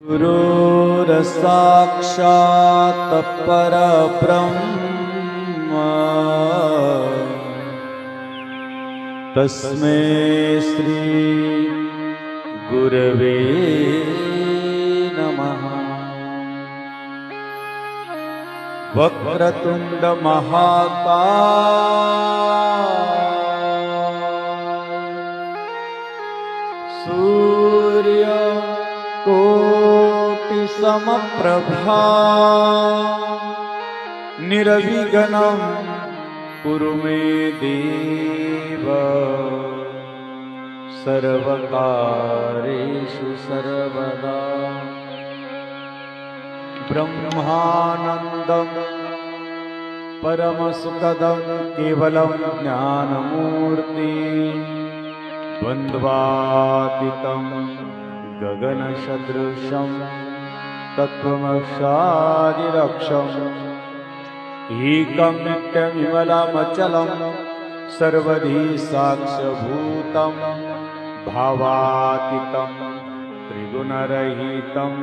गुरुर्साक्षात् परब्रह्म तस्मै श्री गुरवे नमः। वक्रतुंड महाकाय सूर्य कोटि समप्रभा निर्विघ्नं कुरु मे देव सर्वकार्येषु सर्वदा। ब्रह्मानन्दं परमसुखदं केवलं ज्ञानमूर्ति द्वन्द्वातीतं गगनसदृशं तत्त्वमक्षादिलक्ष्यम् एकं नित्यविमलमचलं सर्वधी साक्ष्यभूतं भावातीतं त्रिगुणरहितं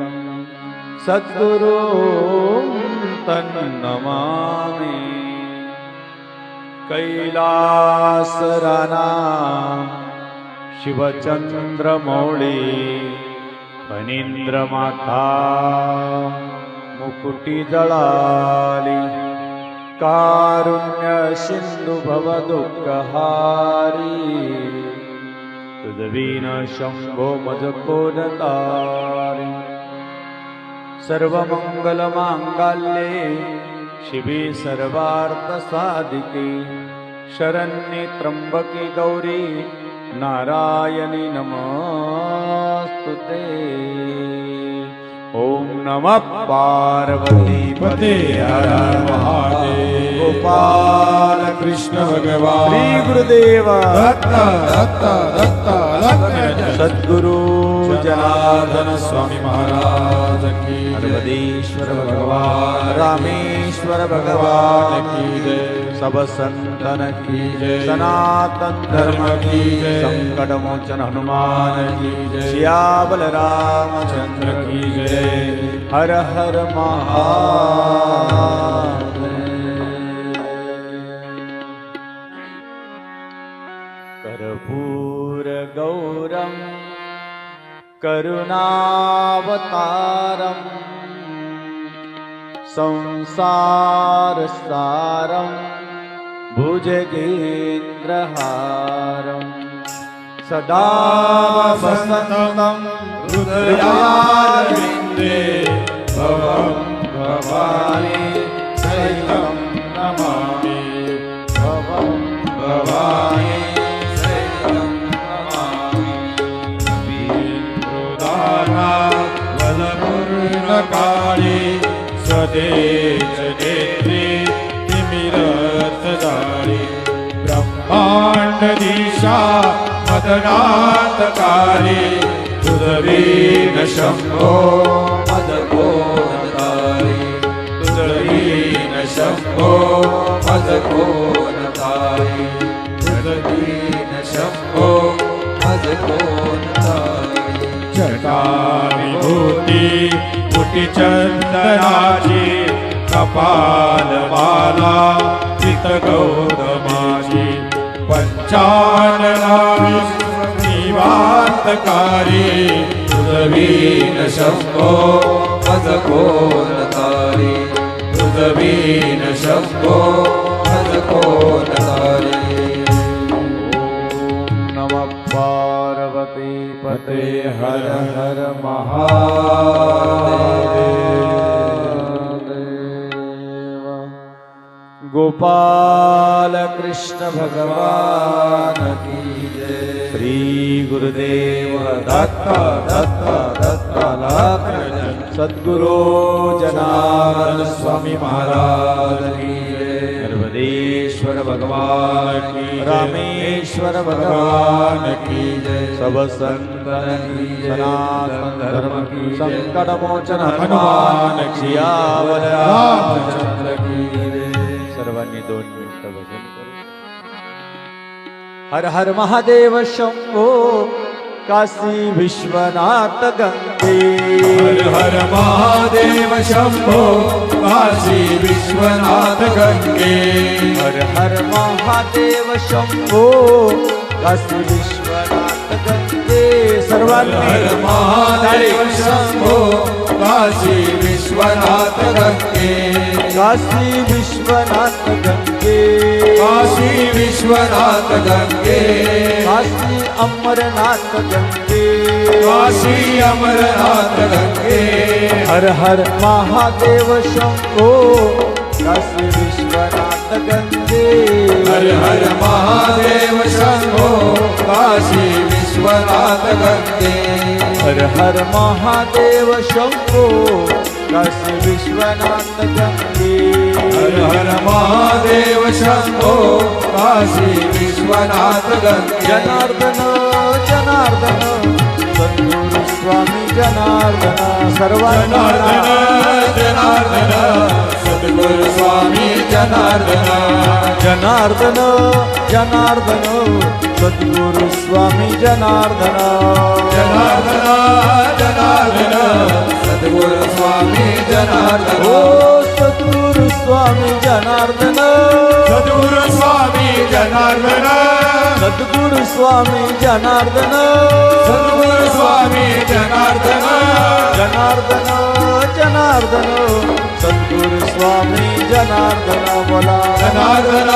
सद्गुरुं तन्नमामि। कैलासराना शिवचन्द्रमौळी फणीन्द्रमाता मुकुटिदळाली कारुण्य सिंधु भवदुःखहारी तुझवीन शंभो मज कोण तारी। सर्वमंगलमांगल्ये शिवे सर्वार्थसाधिके शरण्ये त्र्यंबके गौरी नारायणी नमोस्तुते। ओम नमः पार्वती पते हर हर महादेव। गोपाल कृष्ण भगवान श्री गुरुदेव दत्त दत्त दत्त दत्त सद्गुरु जनार्दन स्वामी महाराज की। नर्मदेश्वर भगवान रामेश्वर भगवान की जय। सब संतन की जय। सनातन धर्म की जय। संकट मोचन हनुमान की जय। सियावल रामचंद्र की जय। हर हर महादेव। कर्पूर गौरम करुणावतारम संसार सारम भुजगेन्द्रहारम सदा वसन्तं हृदयारविन्दे भवं भवानी सहितं नमामि। भवं भवानी सहितं नमामि। वीन्द्रोदाना वलपूर्णकाली स्वदेश नेत्री तिमिरतदारी ब्रह्माण्डदीशा मदनाथकारी तुझवीन शंभो मदकोनतारी। तुझवीन शंभो मदकोनतारी। तुझवीन शंभो मदकोनतारी। जटाविभूती कुटिचन्दनाची कपालमाला चितगौतमाची पंचानना निवान्तकारी तुझवीन शंभो मदकोनतारी। तुझवीन शंभो मदकोनतारी। नमः पार्वती पते हर हर महादेव। गोपाल कृष्ण भगवान की जय। श्री गुरुदेव दत्त दत्त दत्त दत्त सद्गुरु जनार्दन स्वामी महाराज की जय। नर्मदेश्वर भगवान की जय। रामेश्वर भगवान की जय। सब संतन की जय। सनातन धर्म की जय। संकट मोचन हनुमान सियावर रामचंद्र की जय। सर्वांनी 2 मिनिटं भजन करू। हर हर महादेव शंभो काशी विश्वनाथ गंगे। हर हर महादेव शंभो काशी विश्वनाथ गंगे हर हर महादेव शंभो काशी विश्वनाथ गंगे सर्वांनी हर महादेव शंभो काशी विश्वनाथ गंगे काशी विश्वनाथ गंगे काशी विश्वनाथ गंगे काशी अमरनाथ गंगे काशी अमरनाथ गंगे हर हर महादेव शंभो काशी विश्वनाथ गंगे हर हर महादेव शंभो काशी विश्वनाथ गंगे हर हर महादेव शंभो काशी विश्वनाथ गंगे हर हर महादेव शंभो काशी विश्वनाथ गंगे जनार्दन जनार्दन सद्गुरु स्वामी जनार्दन सर्वांना जनार्दन जनार्दन सद्गुरु स्वामी जनार्दन जनार्दन जनार्दन सद्गुरु स्वामी जनार्दन जनार्दन जनार्दन सद्गुरु स्वामी जनार्दन ओ सद्गुरु स्वामी जनार्दन सद्गुरु स्वामी जनार्दन सद्गुरु स्वामी जनार्दन सद्गुरु स्वामी जनार्दन जनार्दन जनार्दन सद्गुरु स्वामी जनार्दन बोला जनार्दन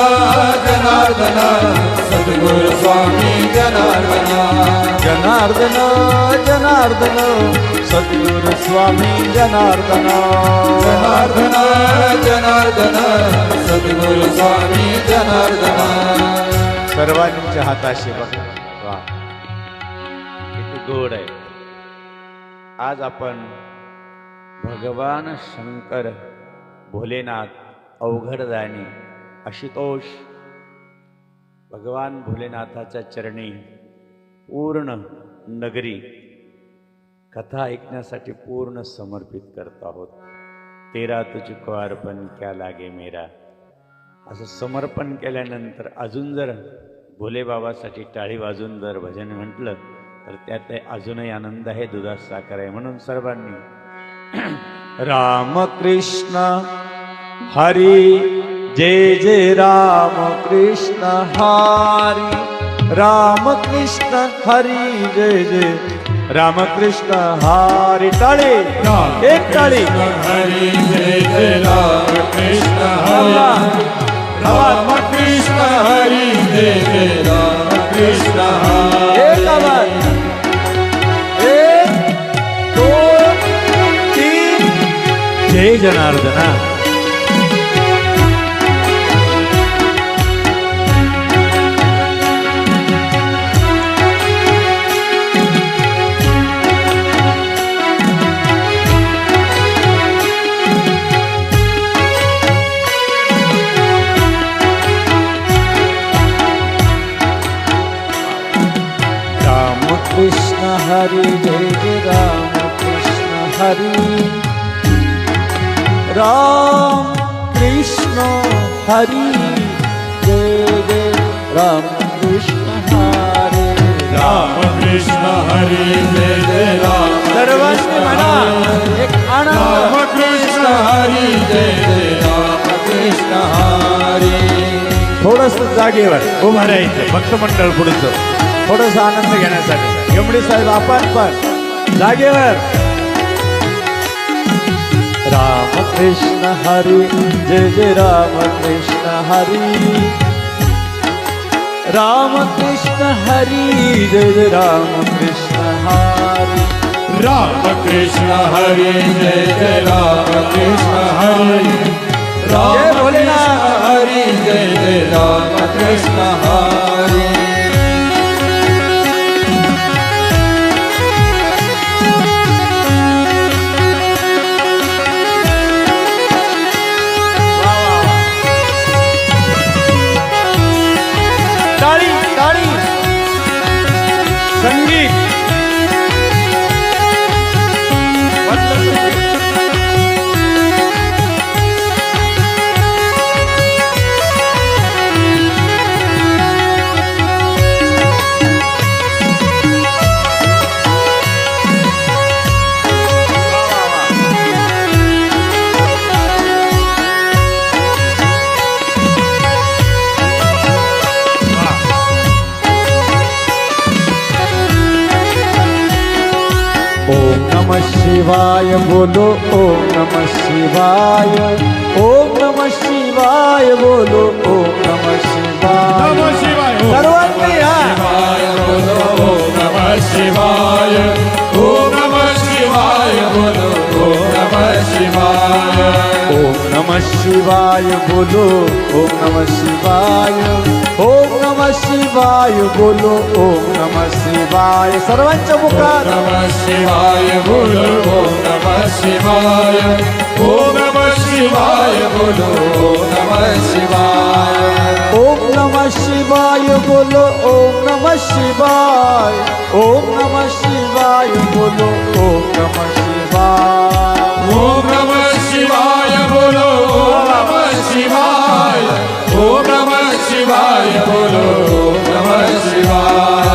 जनार्दन सद्गुरु स्वामी जनार्दन जनार्दन जनार्दन सद्गुरु स्वामी जनार्दन जनार्दन जनार्दन सद्गुरु स्वामी जनार्दन सर्वांच्या हाताशी बघा वा किती गोड आहे. आज आपण भगवान शंकर भोलेनाथ अवघडदानी आशुतोष भगवान भोलेनाथाच्या चरणी पूर्ण नगरी कथा ऐकण्यासाठी पूर्ण समर्पित करत आहोत. तेरा तुझको अर्पण क्या लागे मेरा असं समर्पण केल्यानंतर अजून जर भोलेबाबासाठी टाळी वाजून जर भजन म्हटलं तर त्यात अजूनही आनंद आहे, दुधात साखर आहे. म्हणून सर्वांनी राम कृष्ण हरी जय जय राम कृष्ण हरी राम कृष्ण हरी जय जय राम कृष्ण हरी. टाळी एक टाळी हरी जय जय राम कृष्ण हरी राम कृष्ण हरी जय जय राम कृष्ण हरी एक आवाज एक दोन तीन जय जनार्दना. कृष्ण हरि जय जय राम कृष्ण हरि राम कृष्ण हरि जय जय राम कृष्ण हरि राम कृष्ण हरी जय जय राम सर्वांनी म्हणा एक आनंद. राम कृष्ण हरी जय जय राम कृष्ण हरी. थोडस जागेवर उभं राहायचं भक्त मंडळ पुढचं थोडस आनंद घेण्यासाठी. एवढी साहेब आपण पण जागेवर. राम कृष्ण हरी जय जय राम कृष्ण हरी राम कृष्ण हरी जय जय राम कृष्ण हरी राम कृष्ण हरी जय जय राम कृष्ण हरी राम जय भोलेनाथ. कृष्ण हरी जय जय राम कृष्ण हरी. टाळी टाळी संगीत शिवाय बोलो ओम नमः शिवाय, ओम नमः शिवाय बोलो ओम नमः शिवाय, नमः शिवाय सर्वांनी शिवाय बोलो ओम नमः शिवाय, ओम नमः शिवाय बोलो ओम नमः शिवाय, ओम नमः शिवाय बोलो ओम नमः शिवाय, ओम नमः शिवाय बोलो ओम नमः शिवाय, सर्वांच्या मुखात नमः शिवाय बोलो ओम नमः शिवाय, ओम नमः शिवाय बोलो ओम नमः शिवाय, ओम नमः शिवाय बोलो ओम नमः शिवाय, ओम नमः शिवाय बोलो ओम नमः शिवाय, ओम नमः शिवाय बोलो ओम नमः शिवाय, ओम नमः शिवाय बोलो ओम नमः शिवाय,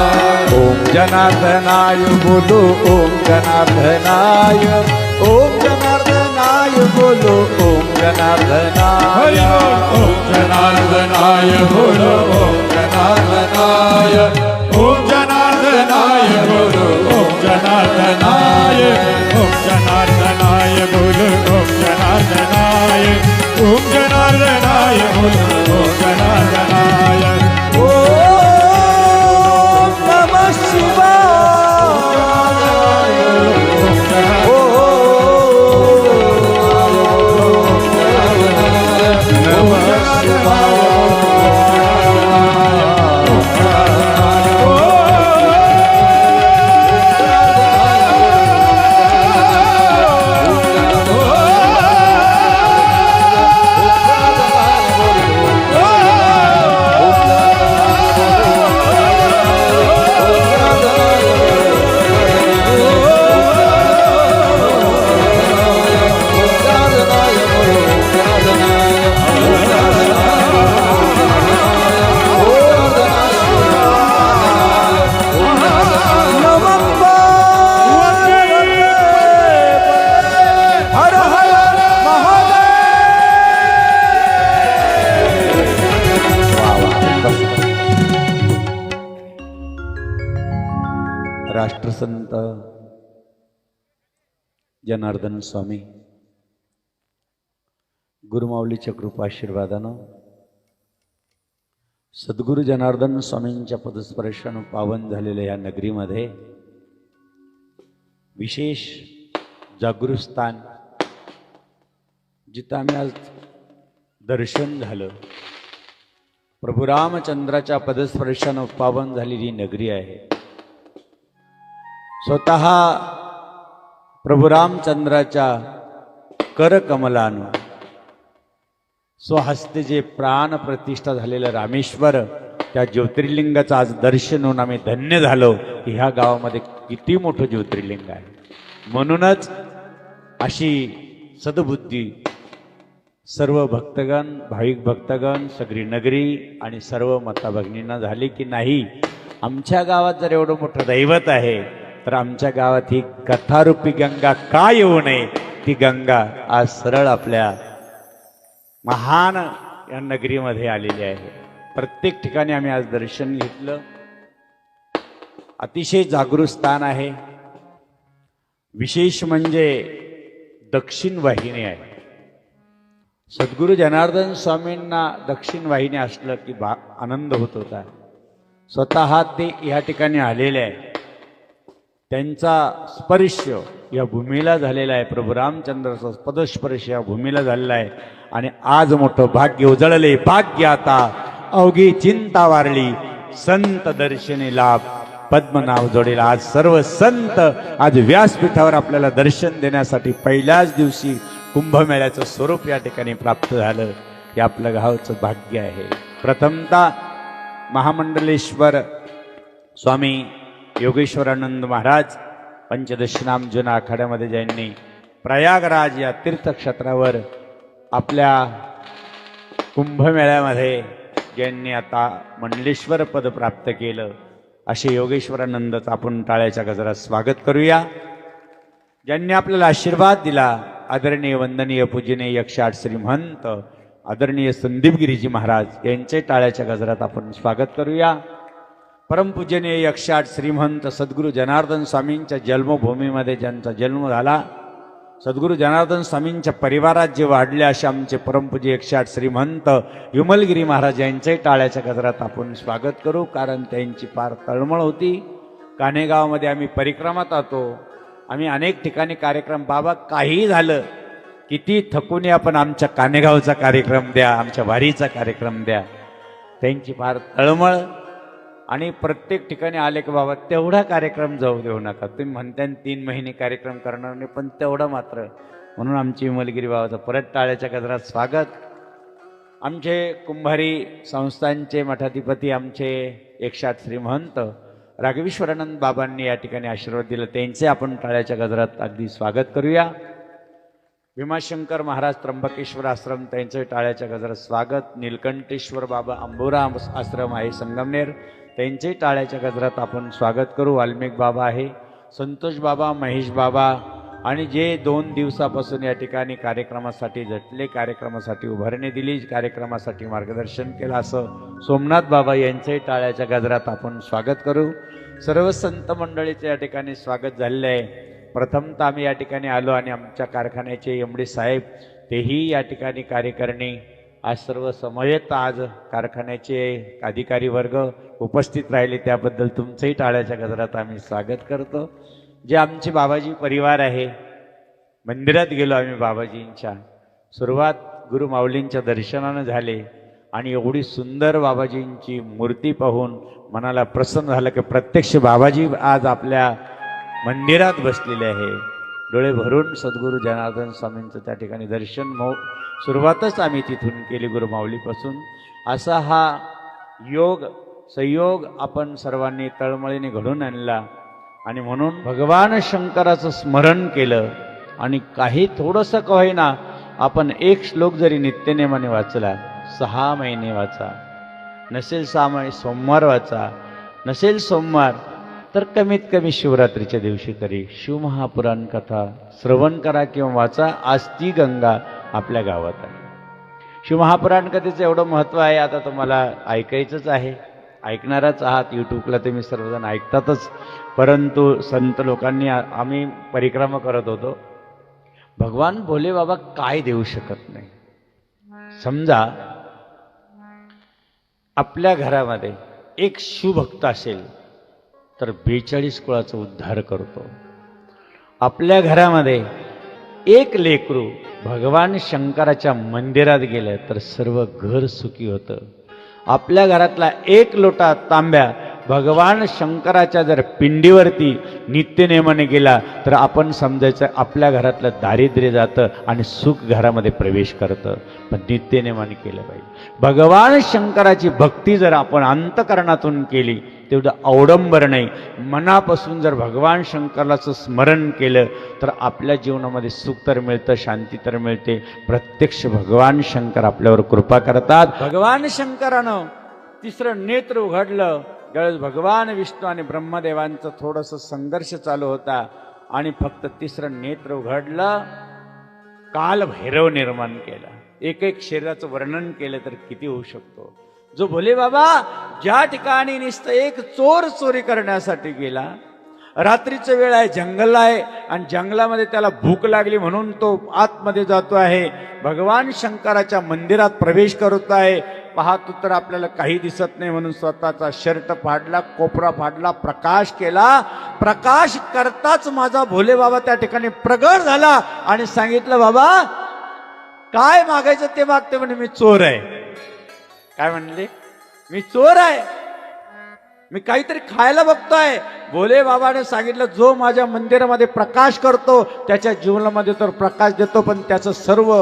ओम जनार्दनाय बोलो ओम जनार्दनाय, ओम जनार्दनाय बोलो ओम जनार्दनाय, हरि बोल ओम जनार्दनाय बोलो ओम जनार्दनाय, ओम जनार्दनाय बोलो ओम जनार्दनाय, ओम जनार्दनाय बोलो ओम जनार्दनाय, ओम जनार्दनाय बोलो ओम जनार्दनाय, ओम नमः शिवाय, नमः शिवाय। हर हर महादेव. राष्ट्रसंत जनार्दन स्वामी गुरुमाऊलीच्या कृपाशीर्वादानं सद्गुरु जनार्दन स्वामींच्या पदस्पर्शानं पावन झालेल्या या नगरीमध्ये विशेष जागृत स्थान जिथं आम्ही आज दर्शन झालं. प्रभू रामचंद्राच्या पदस्पर्शानं पावन झालेली नगरी आहे. स्वतः प्रभू रामचंद्राच्या करकमलानं स्वहस्ते जे प्राण प्रतिष्ठा झालेलं रामेश्वर, त्या ज्योतिर्लिंगाचं आज दर्शन होऊन आम्ही धन्य झालो की ह्या गावामध्ये किती मोठं ज्योतिर्लिंग आहे. म्हणूनच अशी सद्बुद्धी सर्व भक्तगण, भाविक भक्तगण, सगळी नगरी आणि सर्व माता भगिनींना झाली की नाही, आमच्या गावात जर एवढं मोठं दैवत आहे तर आमच्या गावात ही कथारूपी गंगा का येऊ नये. ती गंगा आज सरळ आपल्या महान या नगरीमध्ये आलेली आहे. प्रत्येक ठिकाणी आम्ही आज दर्शन घेतलं. अतिशय जागृत स्थान आहे. विशेष म्हणजे दक्षिण वाहिनी आहे. सद्गुरू जनार्दन स्वामींना दक्षिण वाहिनी असलं की आनंद होत होता. स्वतः ते या ठिकाणी आलेले आहे. त्यांचा स्पर्श या भूमीला झालेला आहे. प्रभू रामचंद्राचा पदस्पर्श या भूमीला झालेला आहे. आणि आज मोठं भाग्य उजळले. भाग्य आता अवघी चिंता वारली, संत दर्शनी लाभ पद्मनाभ जोडेल. आज सर्व संत आज व्यासपीठावर आपल्याला दर्शन देण्यासाठी पहिल्याच दिवशी कुंभमेळ्याचं स्वरूप या ठिकाणी प्राप्त झालं. हे आपलं गावचं भाग्य आहे. प्रथमतः महामंडलेश्वर स्वामी योगेश्वरानंद महाराज पंचदशनाम जुना आखाड्यामध्ये ज्यांनी प्रयागराज या तीर्थक्षेत्रावर आपल्या कुंभमेळ्यामध्ये ज्यांनी आता मंडलेश्वर पद प्राप्त केलं, असे योगेश्वरानंदचं आपण टाळ्याच्या गजरात स्वागत करूया. ज्यांनी आपल्याला आशीर्वाद दिला, आदरणीय वंदनीय पूजनीय 108 श्रीमंत आदरणीय संदीप गिरीजी महाराज यांचे टाळ्याच्या गजरात आपण स्वागत करूया. परमपूजनीय 108 श्रीमंत सद्गुरू जनार्दन स्वामींच्या जन्मभूमीमध्ये ज्यांचा जन्म झाला, सद्गुरू जनार्दन स्वामींच्या परिवारात जे वाढले असे आमचे परमपूज्य 108 श्रीमंत विमलगिरी महाराज यांच्याही टाळ्याच्या गजरात आपण स्वागत करू, कारण त्यांची फार तळमळ होती. कान्हेगावमध्ये आम्ही परिक्रमात होतो, आम्ही अनेक ठिकाणी कार्यक्रम, बाबा काही झालं किती थकून आपण आमच्या कान्हेगावचा कार्यक्रम द्या, आमच्या वारीचा कार्यक्रम द्या. त्यांची फार तळमळ, आणि प्रत्येक ठिकाणी आले की बाबा तेवढा कार्यक्रम जाऊ देऊ नका, तुम्ही म्हणता 3 महिने कार्यक्रम करणार नाही पण तेवढं मात्र. म्हणून आमची विमलगिरी बाबाचं परत टाळ्याच्या गजरात स्वागत. आमचे कुंभारी संस्थांचे मठाधिपती आमचे 108 श्रीमंत राघवेश्वरानंद बाबांनी या ठिकाणी आशीर्वाद दिला, त्यांचे आपण टाळ्याच्या गजरात अगदी स्वागत करूया. भीमाशंकर महाराज त्र्यंबकेश्वर आश्रम, त्यांचे टाळ्याच्या गजरात स्वागत. नीलकंठेश्वर बाबा अंबोरा आश्रम आहे संगमनेर, त्यांचे टाळ्याच्या गजरात आपण स्वागत करू. वाल्मिक बाबा आहे, संतोष बाबा, महेश बाबा, आणि जे 2 दिवसापासून या ठिकाणी कार्यक्रमासाठी झटले, कार्यक्रमासाठी उभारणी दिली, कार्यक्रमासाठी मार्गदर्शन केलं असं सोमनाथ बाबा यांचे टाळ्याच्या गजरात आपण स्वागत करू. सर्व संत मंडळीचे या ठिकाणी स्वागत झालेलं आहे. प्रथमतः आम्ही या ठिकाणी आलो आणि आमच्या कारखान्याचे एमडी साहेब तेही या ठिकाणी कार्यकारिणी आज सर्व समवेत आज कारखान्याचे अधिकारी वर्ग उपस्थित राहिले, त्याबद्दल तुमचंही टाळ्याच्या गजरात आम्ही स्वागत करतो. जे आमचे बाबाजी परिवार आहे, मंदिरात गेलो आम्ही बाबाजींच्या, सुरुवात गुरु माऊलींच्या दर्शनानं झाले आणि एवढी सुंदर बाबाजींची मूर्ती पाहून मनाला प्रसन्न झालं की प्रत्यक्ष बाबाजी आज आपल्या मंदिरात बसलेले आहे. डोळे भरून सद्गुरू जनार्दन स्वामींचं त्या ठिकाणी दर्शन सुरुवातच आम्ही तिथून केली गुरु माऊलीपासून. असा हा योग संयोग आपण सर्वांनी तळमळीने घडून आणला आणि म्हणून भगवान शंकराचं स्मरण केलं. आणि काही थोडंसं का होईना आपण एक श्लोक जरी नित्यनेमाने वाचला, 6 महिने वाचा, नसेल 6 महिने सोमवार वाचा, नसेल सोमवार तर कमीत कमी शिवरात्रीच्या दिवशी तरी शिवमहापुराण कथा श्रवण करा किंवा वाचा. आज ती गंगा आपल्या गावात आहे. शिवमहापुराण कथेचं एवढं महत्त्व आहे, आता तुम्हाला ऐकायचंच आहे, ऐकणारच आहात. यूट्यूबला तुम्ही सर्वजण ऐकतातच, परंतु संत लोकांनी आम्ही परिक्रमा करत होतो. भगवान भोले बाबा काय देऊ शकत नाही. समजा आपल्या घरामध्ये एक शिवभक्त असेल तर 42 कुळाचा उद्धार करतो. आपल्या घरामध्ये एक लेकरू भगवान शंकराच्या मंदिरात गेलं तर सर्व घर सुखी होतं. आपल्या घरातला एक लोटा तांब्या भगवान शंकराच्या जर पिंडीवरती नित्यनेमाने गेला तर आपण समजायचं आपल्या घरातलं दारिद्र्य जातं आणि सुख घरामध्ये प्रवेश करतं. पण नित्यनेमाने केलं पाहिजे. भगवान शंकराची भक्ती जर आपण अंतकरणातून केली तेवढं अवडंबर नाही, मनापासून जर भगवान शंकराचं स्मरण केलं तर आपल्या जीवनामध्ये सुख तर मिळतं, शांती तर मिळते. प्रत्यक्ष भगवान शंकर आपल्यावर कृपा करतात. भगवान शंकरानं 3रं नेत्र उघडलं, ज्यावेळेस भगवान विष्णू आणि ब्रह्मदेवांचं थोडंसं संघर्ष चालू होता आणि फक्त 3रं नेत्र उघडलं, काल भैरव निर्माण केला. एक शरीराचं वर्णन केलं तर किती होऊ शकतो. जो भोले बाबा ज्या ठिकाणी नुसतं एक चोर चोरी करण्यासाठी गेला, रात्रीचं वेळ आहे, जंगल आहे आणि जंगलामध्ये त्याला भूक लागली म्हणून तो आतमध्ये जातो आहे, भगवान शंकराच्या मंदिरात प्रवेश करत आहे. पाहतो तर आपल्याला काही दिसत नाही म्हणून स्वतःचा शर्ट फाडला, कोपरा फाडला, प्रकाश केला. प्रकाश करताच माझा भोले बाबा त्या ठिकाणी प्रगट झाला आणि सांगितलं, बाबा काय मागायचं ते मागते म्हणे, मी चोर आहे. काय म्हणले? मी चोर आहे, मी काहीतरी खायला बघतोय. भोले बाबाने सांगितलं, जो माझ्या मंदिरामध्ये प्रकाश करतो त्याच्या जीवनामध्ये तर प्रकाश देतो, पण त्याचं सर्व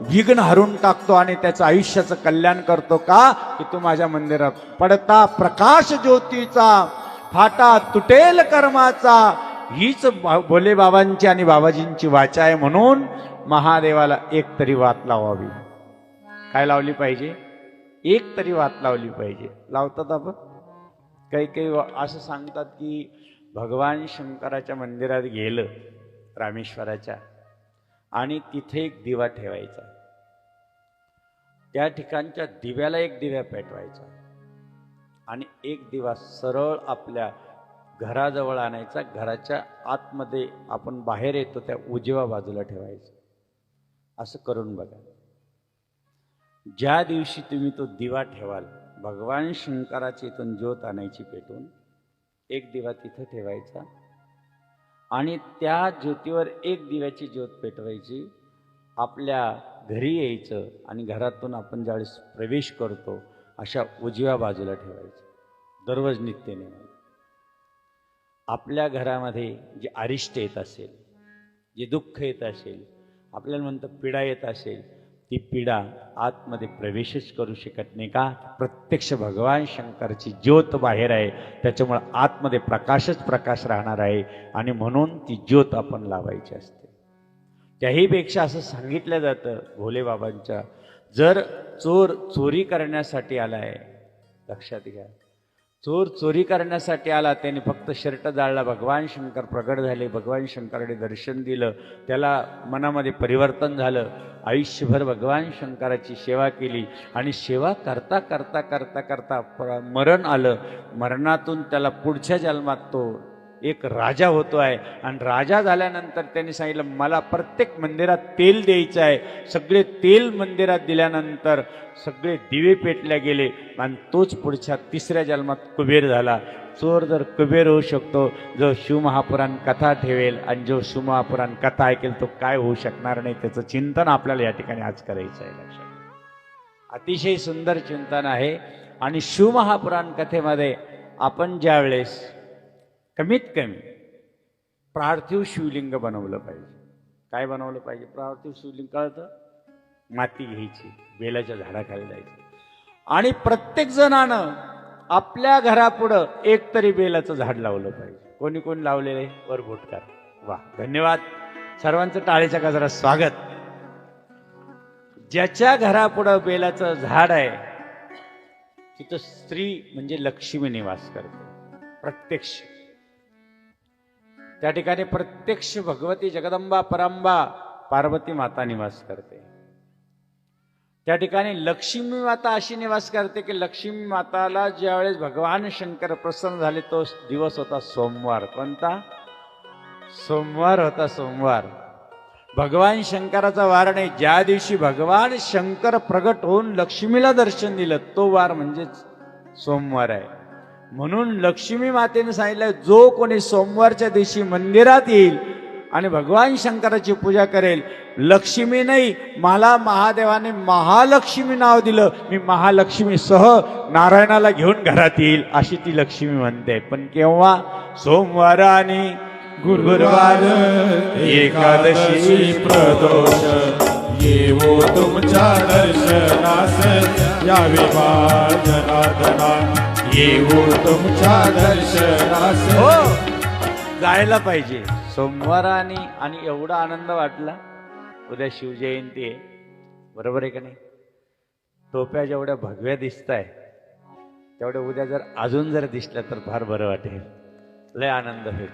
विघ्न हरून टाकतो आणि त्याचं आयुष्याचं कल्याण करतो. का? की तू माझ्या मंदिरात पडता प्रकाश ज्योतीचा, फाटा तुटेल कर्माचा. हीच भोले बाबांची आणि बाबाजींची वाचा आहे. म्हणून महादेवाला एक तरी वात लावावी. काय लावली पाहिजे? एक तरी वात लावली पाहिजे. लावतात आपण? काही असं सांगतात की भगवान शंकराच्या मंदिरात गेलं रामेश्वराच्या आणि तिथे एक दिवा ठेवायचा, त्या ठिकाणच्या दिव्याला एक दिव्या पेटवायचा आणि एक दिवा सरळ आपल्या घराजवळ आणायचा, घराच्या आतमध्ये आपण बाहेर येतो त्या उजव्या बाजूला ठेवायचं. असं करून बघा. ज्या दिवशी तुम्ही तो दिवा ठेवाल, भगवान शंकराची इथून ज्योत आणायची पेटून, एक दिवा तिथं ठेवायचा आणि त्या ज्योतीवर एक दिव्याची ज्योत पेटवायची. आपल्या घरी यायचं आणि घरातून आपण ज्यावेळेस प्रवेश करतो अशा उजव्या बाजूला ठेवायचं. दररोज नित्यनेम. आपल्या घरामध्ये जे अरिष्ट येत असेल, जे दुःख येत असेल, आपल्याला म्हणतं पीडा येत असेल, ती पीडा आतमध्ये प्रवेशच करू शकत नाही. का? प्रत्यक्ष भगवान शंकरची ज्योत बाहेर आहे, त्याच्यामुळे आतमध्ये प्रकाशच प्रकाश राहणार आहे आणि म्हणून ती ज्योत आपण लावायची असते. त्याहीपेक्षा असं सांगितलं जातं भोलेबाबांच्या, जर चोर चोरी करण्यासाठी आला आहे, लक्षात घ्या, चोर चोरी करण्यासाठी आला, त्याने फक्त शर्ट जाळला, भगवान शंकर प्रगट झाले, भगवान शंकराने दर्शन दिलं, त्याला मनामध्ये परिवर्तन झालं, आयुष्यभर भगवान शंकराची सेवा केली आणि सेवा करता करता करता करता मरण आलं. मरणातून त्याला पुढच्या जन्मात तो एक राजा होतो आहे आणि राजा झाल्यानंतर त्यांनी सांगितलं, मला प्रत्येक मंदिरात तेल द्यायचं आहे. सगळे तेल मंदिरात दिल्यानंतर सगळे दिवे पेटले गेले आणि तोच पुढच्या तिसऱ्या जन्मात कुबेर झाला. चोर जर कुबेर होऊ शकतो, जो शिवमहापुराण कथा ठेवेल आणि जो शिवमहापुराण कथा ऐकेल तो काय होऊ शकणार नाही. त्याचं चिंतन आपल्याला या ठिकाणी आज करायचं आहे. लक्षात. अतिशय सुंदर चिंतन आहे. आणि शिवमहापुराण कथेमध्ये आपण ज्यावेळेस कमीत कमी पार्थिव शिवलिंग बनवलं पाहिजे. काय बनवलं पाहिजे? पार्थिव शिवलिंग. कळतं? माती घ्यायची, बेलाच्या झाडाखाली जायचं आणि प्रत्येक जणानं आपल्या घरापुढं एक तरी बेलाचं झाड लावलं पाहिजे. कोणी कोणी लावलेलं आहे? वर बोट करा. वा, धन्यवाद. सर्वांचं टाळीच्या गजरात स्वागत. ज्याच्या घरापुढं बेलाचं झाड आहे तिथं स्त्री म्हणजे लक्ष्मी निवास करते. प्रत्यक्ष त्या ठिकाणी प्रत्यक्ष भगवती जगदंबा परांबा पार्वती माता निवास करते. त्या ठिकाणी लक्ष्मी माता अशी निवास करते की लक्ष्मी माताला ज्यावेळेस भगवान शंकर प्रसन्न झाले तो दिवस होता सोमवार. कोणता? सोमवार होता. सोमवार भगवान शंकराचा वार नाही. ज्या दिवशी भगवान शंकर प्रगट होऊन लक्ष्मीला दर्शन दिलं तो वार म्हणजेच सोमवार आहे. म्हणून लक्ष्मी मातेने सांगितलं, जो कोणी सोमवारच्या दिवशी मंदिरात येईल आणि भगवान शंकराची पूजा करेल, लक्ष्मी नाही, मला महादेवाने महालक्ष्मी नाव दिलं, मी महालक्ष्मी सह नारायणाला घेऊन घरात येईल, अशी ती लक्ष्मी म्हणते. पण केव्हा? सोमवार आणि गुरुवार, एकादशी प्रदोष, येवो तुमच्या दर्शनास, यावे जनार्दना, येवो तुमच्या दर्शनास. हो, जायला पाहिजे सोमवाराने. आणि एवढा आनंद वाटला. उद्या शिवजयंती आहे, बरोबर आहे का नाही? टोप्या जेवढ्या भगव्या दिसताय तेवढ्या उद्या जर अजून जर दिसल्या तर फार बरं वाटेल, लय आनंद होईल.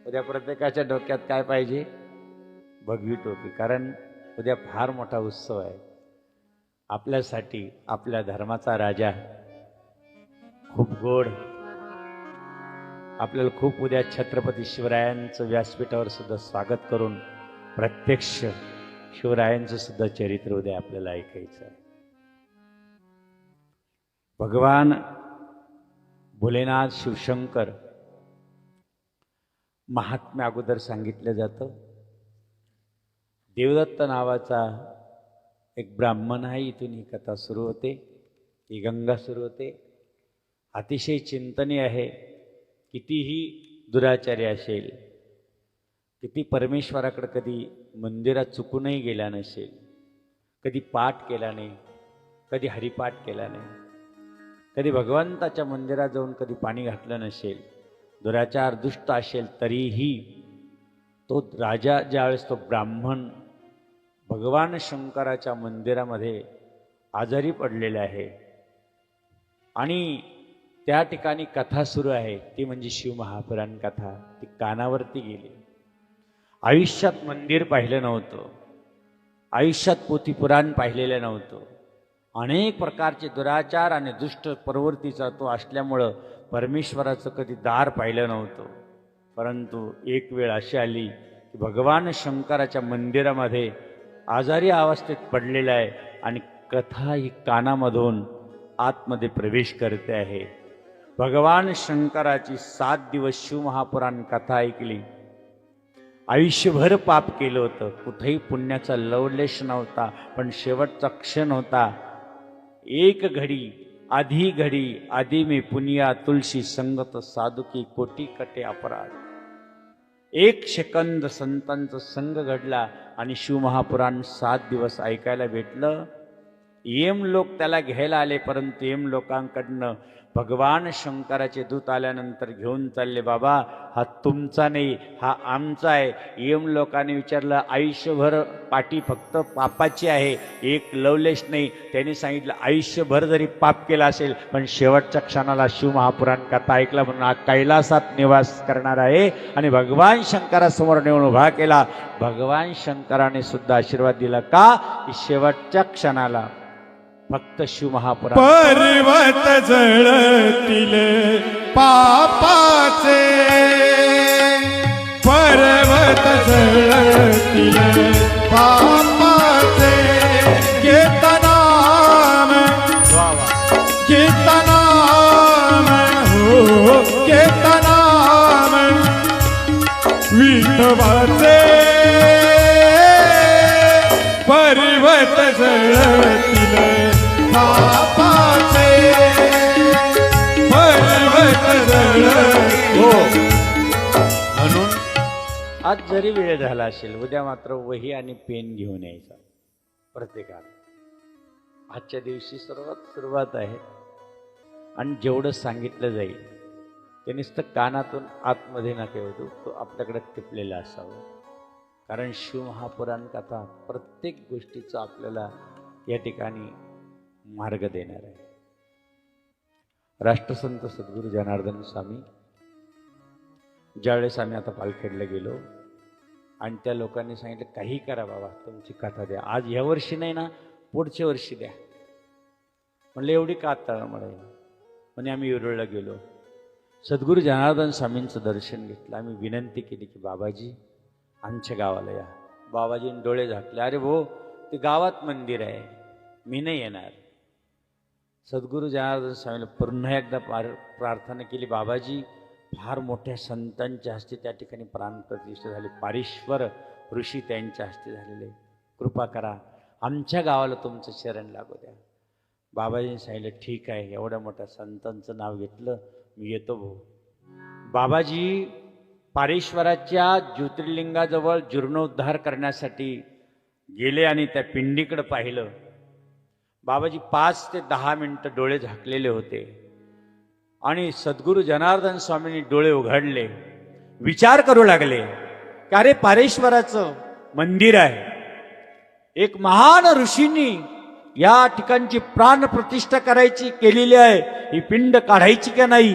उद्या प्रत्येकाच्या डोक्यात काय पाहिजे? भगवी टोपी. कारण उद्या फार मोठा उत्सव आहे आपल्यासाठी. आपल्या धर्माचा राजा खूप गोड. आपल्याला खूप उद्या छत्रपती शिवरायांचं व्यासपीठावर सुद्धा स्वागत करून प्रत्यक्ष शिवरायांचं सुद्धा चरित्र उद्या आपल्याला ऐकायचं आहे. भगवान भोलेनाथ शिवशंकर महात्म्य अगोदर सांगितलं जातं. देवदत्त नावाचा एक ब्राह्मण आहे, इथून ही कथा सुरू होते, ही गंगा सुरू होते. अतिशय चिंतनीय आहे. कितीही दुराचारी असेल, किती परमेश्वराकडे कधी मंदिरात चुकूनही गेला नसेल, कधी पाठ केला नाही, कधी हरिपाठ केला नाही, कधी भगवंताच्या मंदिरात जाऊन कधी पाणी घातलं नसेल, दुराचार दुष्ट असेल, तरीही तो राजा ज्यावेळेस तो ब्राह्मण भगवान शंकराच्या मंदिरामध्ये आजारी पडलेला आहे आणि त्या ठिकाणी कथा सुरू आहे, ती म्हणजे शिवमहापुराण कथा. ती कानावरती गेली. आयुष्यात मंदिर पाहिलं नव्हतं, आयुष्यात पोथीपुराण पाहिलेलं नव्हतं, अनेक प्रकारचे दुराचार आणि दुष्ट प्रवृत्तीचा तो असल्यामुळं परमेश्वराचं कधी दार पाहिलं नव्हतं. परंतु एक वेळ अशी आली की भगवान शंकराच्या मंदिरामध्ये आजारी अवस्थेत पडलेला आहे आणि कथा ही कानामधून आतमध्ये प्रवेश करते आहे. भगवान शंकराची 7 दिवस शिवमहापुराण कथा ऐकली. आयुष्यभर पाप केलं होतं, कुठेही पुण्याचा लवलेश नव्हता, पण शेवटचा क्षण होता. एक घडी आधी में पुनिया तुलसी संगत साधू की कोटी कटे अपराध. एक सेकंद संतांचा संग घडला आणि शिवमहापुराण 7 दिवस ऐकायला भेटलं. यम लोक त्याला घ्यायला आले, परंतु यम लोकांकडनं भगवान शंकराचे दूत आल्यानंतर घेऊन चालले, बाबा हा तुमचा नाही, हा आमचा आहे. यम लोकांनी विचारलं, आयुष्यभर पाठी फक्त पापाची आहे, एक लवलेश नाही. त्यांनी सांगितलं, आयुष्यभर जरी पाप केला असेल पण शेवटच्या क्षणाला शिवमहापुराण कथा ऐकला म्हणून हा कैलासात निवास करणार आहे आणि भगवान शंकरासमोर नेऊन उभा केला. भगवान शंकराने सुद्धा आशीर्वाद दिला का, की शेवटच्या क्षणाला फक्त शिवमहापुराण. पर्वत जळतील पापाचे, पर्वत जळतील पापाचे, घेत नाम घेत नाम हो घेत नाम विठोबाचे. पर्वत जळतील पापाचे, पर्वत जळतील. हो, म्हणून आज जरी वेळ झाला असेल, उद्या मात्र वही आणि पेन घेऊन यायचा प्रत्येकाला. आजच्या दिवशी सुरुवात आहे आणि जेवढं सांगितलं जाईल ते नुसतं कानातून आतमध्ये नका येऊ, तो आपल्याकडे टिपलेला असावं. कारण शिवमहापुराण कथा प्रत्येक गोष्टीचं आपल्याला या ठिकाणी मार्ग देणार आहे. राष्ट्रसंत सद्गुरू जनार्दन स्वामी, ज्यावेळेस आम्ही आता पालखेडला गेलो आणि त्या लोकांनी सांगितलं, काही करा बाबा, तुमची कथा द्या, आज ह्या वर्षी नाही ना, पुढच्या वर्षी द्या. म्हणलं एवढी का तळमळ आहे? म्हणे आम्ही वेरूळला गेलो, सद्गुरू जनार्दन स्वामींचं दर्शन घेतलं. आम्ही विनंती केली की बाबाजी आमच्या गावाला या. बाबाजीने डोळे झाकले, अरे भाऊ ते गावात मंदिर आहे, मी नाही येणार. सद्गुरू जनार्दन स्वामीला पुन्हा एकदा प्रार्थना केली, बाबाजी फार मोठ्या संतांच्या हस्ते त्या ठिकाणी प्राणप्रतिष्ठा झाली, पारीश्वर ऋषी त्यांच्या हस्ते झालेले, कृपा करा, आमच्या गावाला तुमचं शरण लागू द्या. बाबाजीने सांगितलं, ठीक आहे, एवढ्या मोठ्या संतांचं नाव घेतलं, मी येतो भाऊ. बाबाजी पारेश्वराच्या ज्योतिर्लिंगाजवळ जीर्णोद्धार करण्यासाठी गेले आणि त्या पिंडीकडे पाहिलं. बाबाजी 5 ते 10 मिनिटं डोळे झाकलेले होते आणि सद्गुरू जनार्दन स्वामींनी डोळे उघडले, विचार करू लागले की अरे पारेश्वराचं मंदिर आहे, एक महान ऋषींनी या ठिकाणची प्राणप्रतिष्ठा करायची केलेली आहे, ही पिंड काढायची का नाही,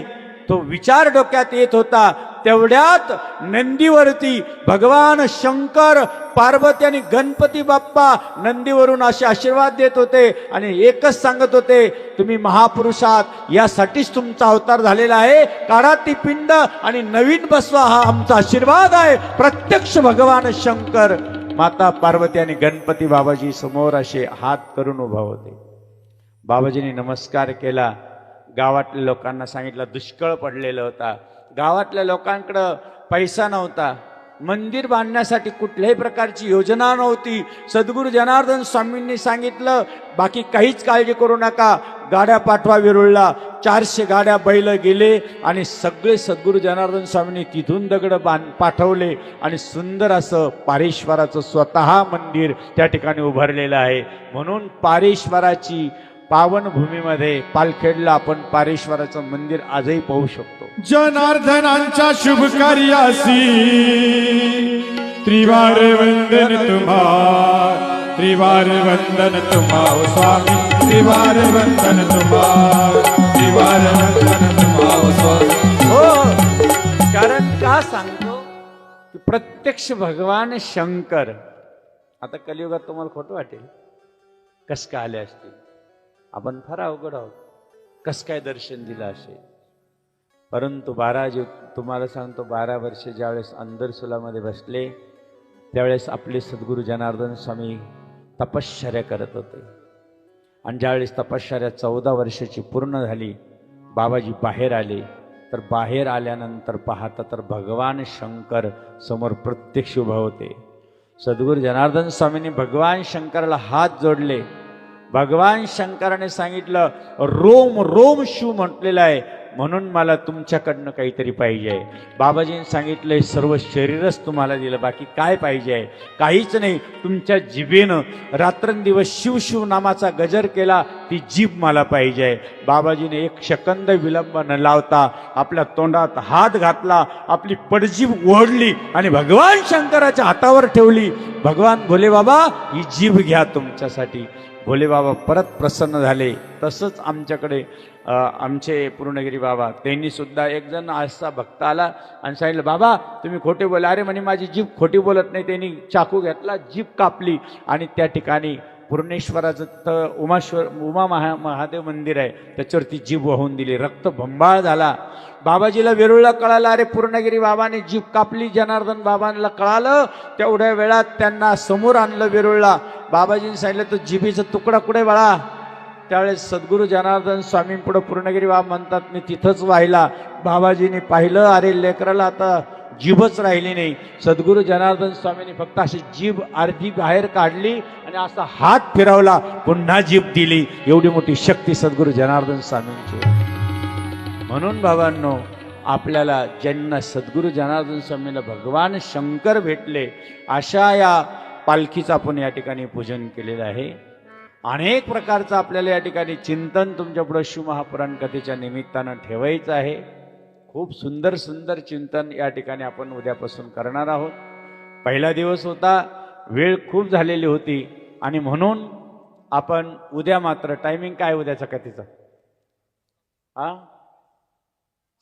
तो विचार डोक्यात येत होता. तेवढ्यात नंदीवरती भगवान शंकर, पार्वती आणि गणपती बाप्पा नंदीवरून असे आशीर्वाद देत होते आणि एकच सांगत होते, तुम्ही महापुरुष आहात, यासाठीच तुमचा अवतार झालेला आहे, काढा ती पिंड आणि नवीन बसवा, हा आमचा आशीर्वाद आहे. प्रत्यक्ष भगवान शंकर, माता पार्वती आणि गणपती बाबाजी समोर असे हात करून उभा होते. बाबाजींनी नमस्कार केला. गावातल्या लोकांना सांगितलं, दुष्काळ पडलेला होता, गावातल्या लोकांकडं पैसा नव्हता, मंदिर बांधण्यासाठी कुठल्याही प्रकारची योजना नव्हती. सद्गुरू जनार्दन स्वामींनी सांगितलं, बाकी काहीच काळजी करू नका, गाड्या पाठवा वेरूळला. 400 गाड्या बैल गेले आणि सगळे सद्गुरू जनार्दन स्वामींनी तिथून दगड पाठवले आणि सुंदर असं पारेश्वराचं स्वतः मंदिर त्या ठिकाणी उभारलेलं आहे. म्हणून पारेश्वराची पावनभूमीमध्ये पालखेडला आपण पारेश्वराचं मंदिर आजही पाहू शकतो. जनार्दनांच्या शुभ कार्यासी त्रिवार वंदन तुम्हा, त्रिवार वंदन तुम्हा ओ स्वामी, त्रिवार वंदन तुम्हा, त्रिवार वंदन तुम्हा ओ स्वामी. हो, कारण का सांगतो की प्रत्यक्ष भगवान शंकर, आता कलियुगात तुम्हाला खोटं वाटेल, कस का आले असतील, आपण फार अवघड आहोत. कस काय दर्शन दिलं असेल? परंतु 12 जे तुम्हाला सांगतो, 12 वर्षे ज्यावेळेस अंदरसुलामध्ये बसले त्यावेळेस आपले सद्गुरू जनार्दन स्वामी तपश्चर्या करत होते. आणि ज्यावेळेस तपश्चर्या 14 वर्षाची पूर्ण झाली, बाबाजी बाहेर आले. तर बाहेर आल्यानंतर पाहता तर भगवान शंकर समोर प्रत्यक्ष उभा होते. सद्गुरू जनार्दन स्वामींनी भगवान शंकराला हात जोडले. भगवान शंकराने सांगितलं, रोम रोम शिव म्हटलेलं आहे, म्हणून मला तुमच्याकडनं काहीतरी पाहिजे आहे. बाबाजींनी सांगितलंय, सर्व शरीरच तुम्हाला दिलं, बाकी काय पाहिजे आहे? काहीच नाही. तुमच्या जिभेनं रात्रंदिवस शिव शिव नामाचा गजर केला, ती जीभ मला पाहिजे आहे. बाबाजीने एक सेकंद विलंब न लावता आपल्या तोंडात हात घातला, आपली पडजीभ ओढली आणि भगवान शंकराच्या हातावर ठेवली. भगवान भोले बाबा, ही जीभ घ्या तुमच्यासाठी. भोले बाबा परत प्रसन्न झाले. तसंच आमच्याकडे आमचे पूर्णगिरी बाबा, त्यांनी सुद्धा एक जण असा भक्त आला आणि सांगितलं, बाबा तुम्ही खोटे बोला. अरे म्हणे, माझी जीभ खोटी बोलत नाही. त्यांनी चाकू घेतला, जीभ कापली आणि त्या ठिकाणी पूर्णेश्वराचं तर महादेव मंदिर आहे, त्याच्यावरती जीभ वाहून दिली. रक्त भंबाळ झाला. बाबाजीला वेरूळला कळालं, अरे पूर्णगिरी बाबाने जीभ कापली. जनार्दन बाबांना कळालं. तेवढ्या वेळात त्यांना समोर आणलं वेरूळला. बाबाजींनी सांगितलं, तो जिभेचा तुकडा कुठे बाळा? त्यावेळेस सद्गुरू जनार्दन स्वामी पुढे पूर्णगिरी बाबा म्हणतात, मी तिथंच वाहिला. बाबाजींनी पाहिलं, अरे लेकराला आता जीभच राहिली नाही. सद्गुरू जनार्दन स्वामींनी फक्त अशी जीभ अर्धी बाहेर काढली आणि असा हात फिरवला, पुन्हा जीभ दिली. एवढी मोठी शक्ती सद्गुरू जनार्दन स्वामींची. म्हणून बाबांनो, आपल्याला ज्यांना सद्गुरू जनार्दन स्वामीला भगवान शंकर भेटले, अशा या पालखीचं आपण या ठिकाणी पूजन केलेलं आहे. अनेक प्रकारचं आपल्याला या ठिकाणी चिंतन तुमच्यापुढं शिवमहापुराण कथेच्या निमित्तानं ठेवायचं आहे. खूप सुंदर सुंदर चिंतन या ठिकाणी आपण उद्यापासून करणार आहोत. पहिला दिवस होता, वेळ खूप झालेली होती आणि म्हणून आपण उद्या मात्र, टायमिंग काय उद्याचा कथेचा?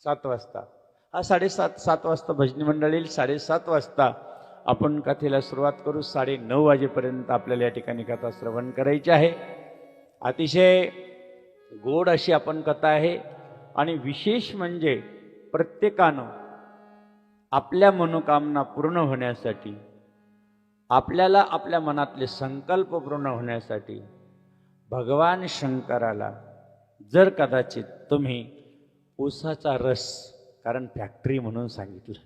7 वाजता. 7:30 वाजता भजनी मंडळ येईल. 7:30 वाजता आपण कथेला सुरुवात करू. 9:30 वाजेपर्यंत आपल्याला या ठिकाणी कथा श्रवण करायची आहे. अतिशय गोड अशी आपण कथा आहे. आणि विशेष म्हणजे प्रत्येकानं आपल्या मनोकामना पूर्ण होण्यासाठी, आपल्याला आपल्या मनातले संकल्प पूर्ण होण्यासाठी भगवान शंकराला जर कदाचित तुम्ही ऊसाचा रस, कारण फॅक्टरी म्हणून सांगितलं,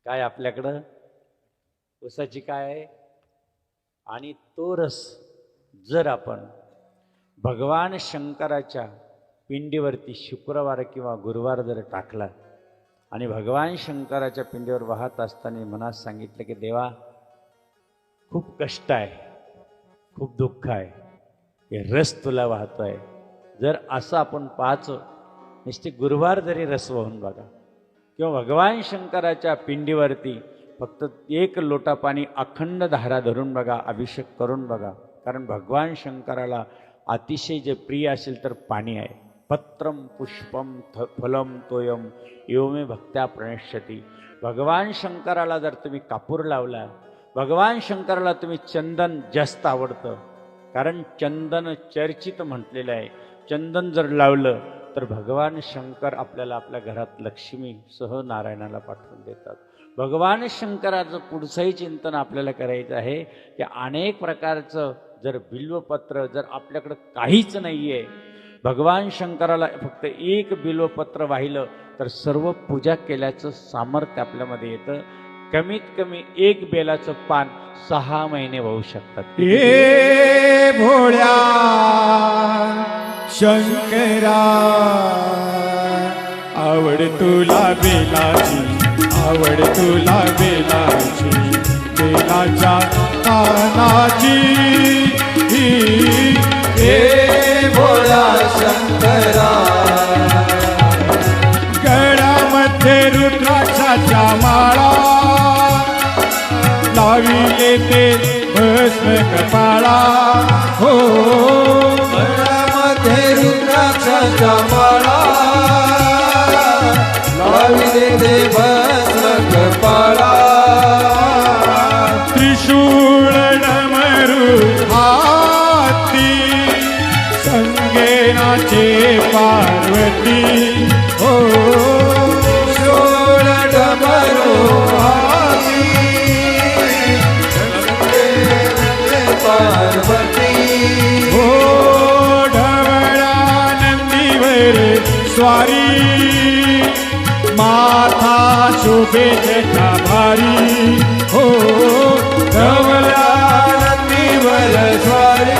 काय आपल्याकडं ऊसाची काय आहे, आणि तो रस जर आपण भगवान शंकराच्या पिंडीवरती शुक्रवार किंवा गुरुवार जर टाकला आणि भगवान शंकराच्या पिंडीवर वाहत असताना मनात सांगितलं की देवा, खूप कष्ट आहे, खूप दुःख आहे, हे रस तुला वाहतोय. जर असं आपण पाहायचं, नुसते गुरुवार जरी रस वाहून बघा, किंवा भगवान शंकराच्या पिंडीवरती फक्त 1 लोटा पाणी अखंड धारा धरून बघा, अभिषेक करून बघा. कारण भगवान शंकराला अतिशय जे प्रिय असेल तर पाणी आहे. पत्रम पुष्पम फलम तोयम एवमे भक्त्या प्रणश्यती. भगवान शंकराला जर तुम्ही कापूर लावला, भगवान शंकराला तुम्ही चंदन जास्त आवडतं, कारण चंदन चर्चित म्हटलेलं आहे. चंदन जर लावलं तर भगवान शंकर आपल्याला आपल्या घरात लक्ष्मीसह नारायणाला पाठवून देतात. भगवान शंकराचं पुढचंही चिंतन आपल्याला करायचं आहे की अनेक प्रकारचं जर बिल्वपत्र जर आपल्याकडं काहीच नाही आहे, भगवान शंकराला फक्त 1 बिल्वपत्र वाहिलं तर सर्व पूजा केल्याचं सामर्थ्य आपल्यामध्ये येतं. कमीत कमी 1 बेलाचं पान 6 महिने वाहू शकतात. हे भोळ्या शंकरा, आवड तुला बेलाची, आवड तुला बेलाची, बेलाच्या पानाची. हे भोळा शंकरा, गळ्यामध्ये रुद्राक्षाच्या माळा, लाविले ते भस्म कपाळा. हो, गळ्यामध्ये रुद्राक्षाच्या माळा, लाविले ते भस्म कपाळा. त्रिशूळ डमरू हाती, स्वारी माथा शोभे जटा भारी हो धवला नंदीवर स्वारी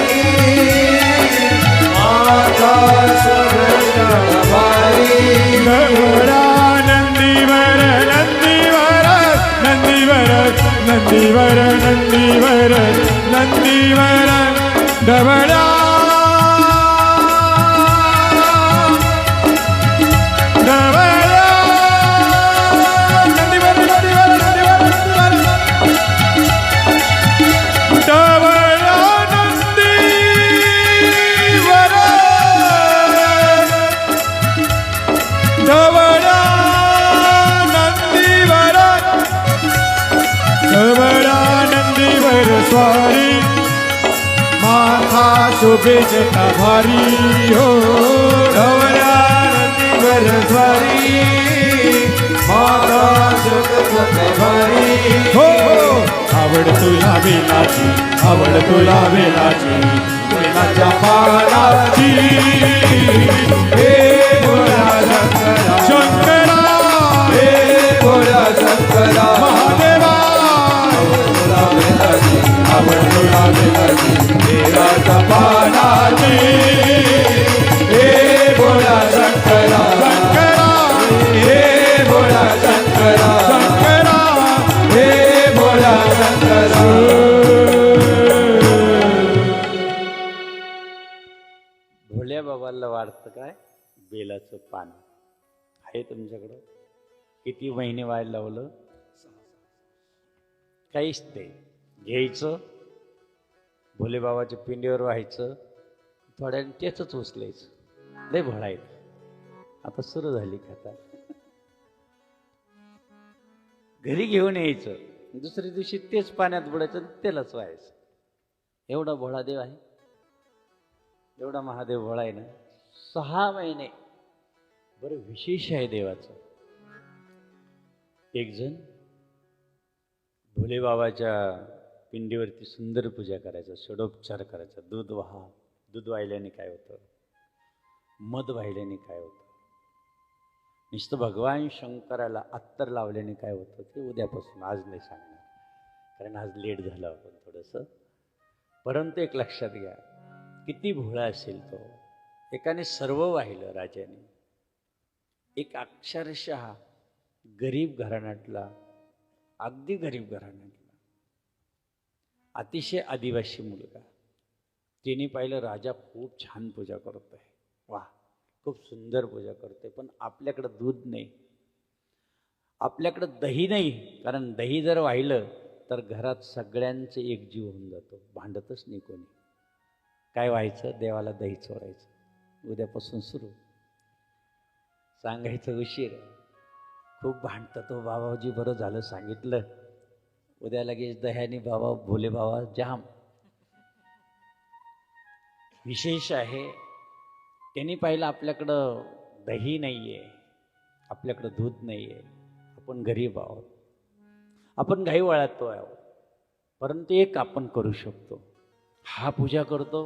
माता भारी धवला नंदीवर नंदीवर नंदीवर नंदीवर नंदीवर नंदीवर धवला स्वारी माथा शोभे जटा भारी हो धवला नंदीवर स्वारी माता शोभे भारी हो आवड तुला बेलाची आवड तुला बेलाची बेलाच्या पानाची हे भोळा शंकरा शंकरा हे भोळा शंकरा महादेवा आवड तुला बेलाची बेलाच्या पानाची हे भोळा शंकरा शंकरा हे भोळा शंकरा शंकरा हे भोळा शंकरा भोल्या बाबाला वाढतं काय बेलाचं पान आहे तुमच्याकडं. किती महिने व्हायला लावलं काहीच ते घ्यायचं भोले बाबाच्या पिंडीवर व्हायचं थोड्याने त्याच उचलायचं लय भळायचं. आता सुरू झाली कथा. घरी घेऊन यायचं दुसऱ्या दिवशी तेच पाण्यात बुडायचं आणि त्यालाच व्हायचं. एवढा भोळा देव आहे एवढा महादेव भोळा आहे ना. 6 महिने बरं विशेष आहे देवाचं. एक जण भोले बाबाच्या पिंडीवरती सुंदर पूजा करायचा षडोपचार करायचा. दूध वाहिल्याने काय होतं मध वाहिल्याने काय होतं नुसतं भगवान शंकराला अत्तर लावल्याने काय होतं ते उद्यापासून आज नाही सांगणार कारण आज लेट झालं आपण थोडंसं. परंतु एक लक्षात घ्या किती भोळा असेल तो. एकाने सर्व वाहिलं राजाने. एक अक्षरशः गरीब घराण्यातला अगदी गरीब घराण्यातला अतिशय आदिवासी मुलगा तिने पाहिलं राजा खूप छान पूजा करतोय वा खूप सुंदर पूजा करतोय पण आपल्याकडं दूध नाही आपल्याकडं दही नाही. कारण दही जर वाहिलं तर घरात सगळ्यांचे एकजीव होऊन जातो भांडतच नाही कोणी. काय व्हायचं देवाला दही चोरायचं. उद्यापासून सुरू सांगायचं उशीर खूप भांडतं तो बाबाजी बरं झालं सांगितलं. उद्या लगेच दह्याने बाबा भोले बाबा जाम. विशेष आहे त्यांनी पाहिलं आपल्याकडं दही नाही आहे आपल्याकडं दूध नाही आहे आपण गरीब आहोत आपण घाई वळतो आहोत. परंतु एक आपण करू शकतो. हा पूजा करतो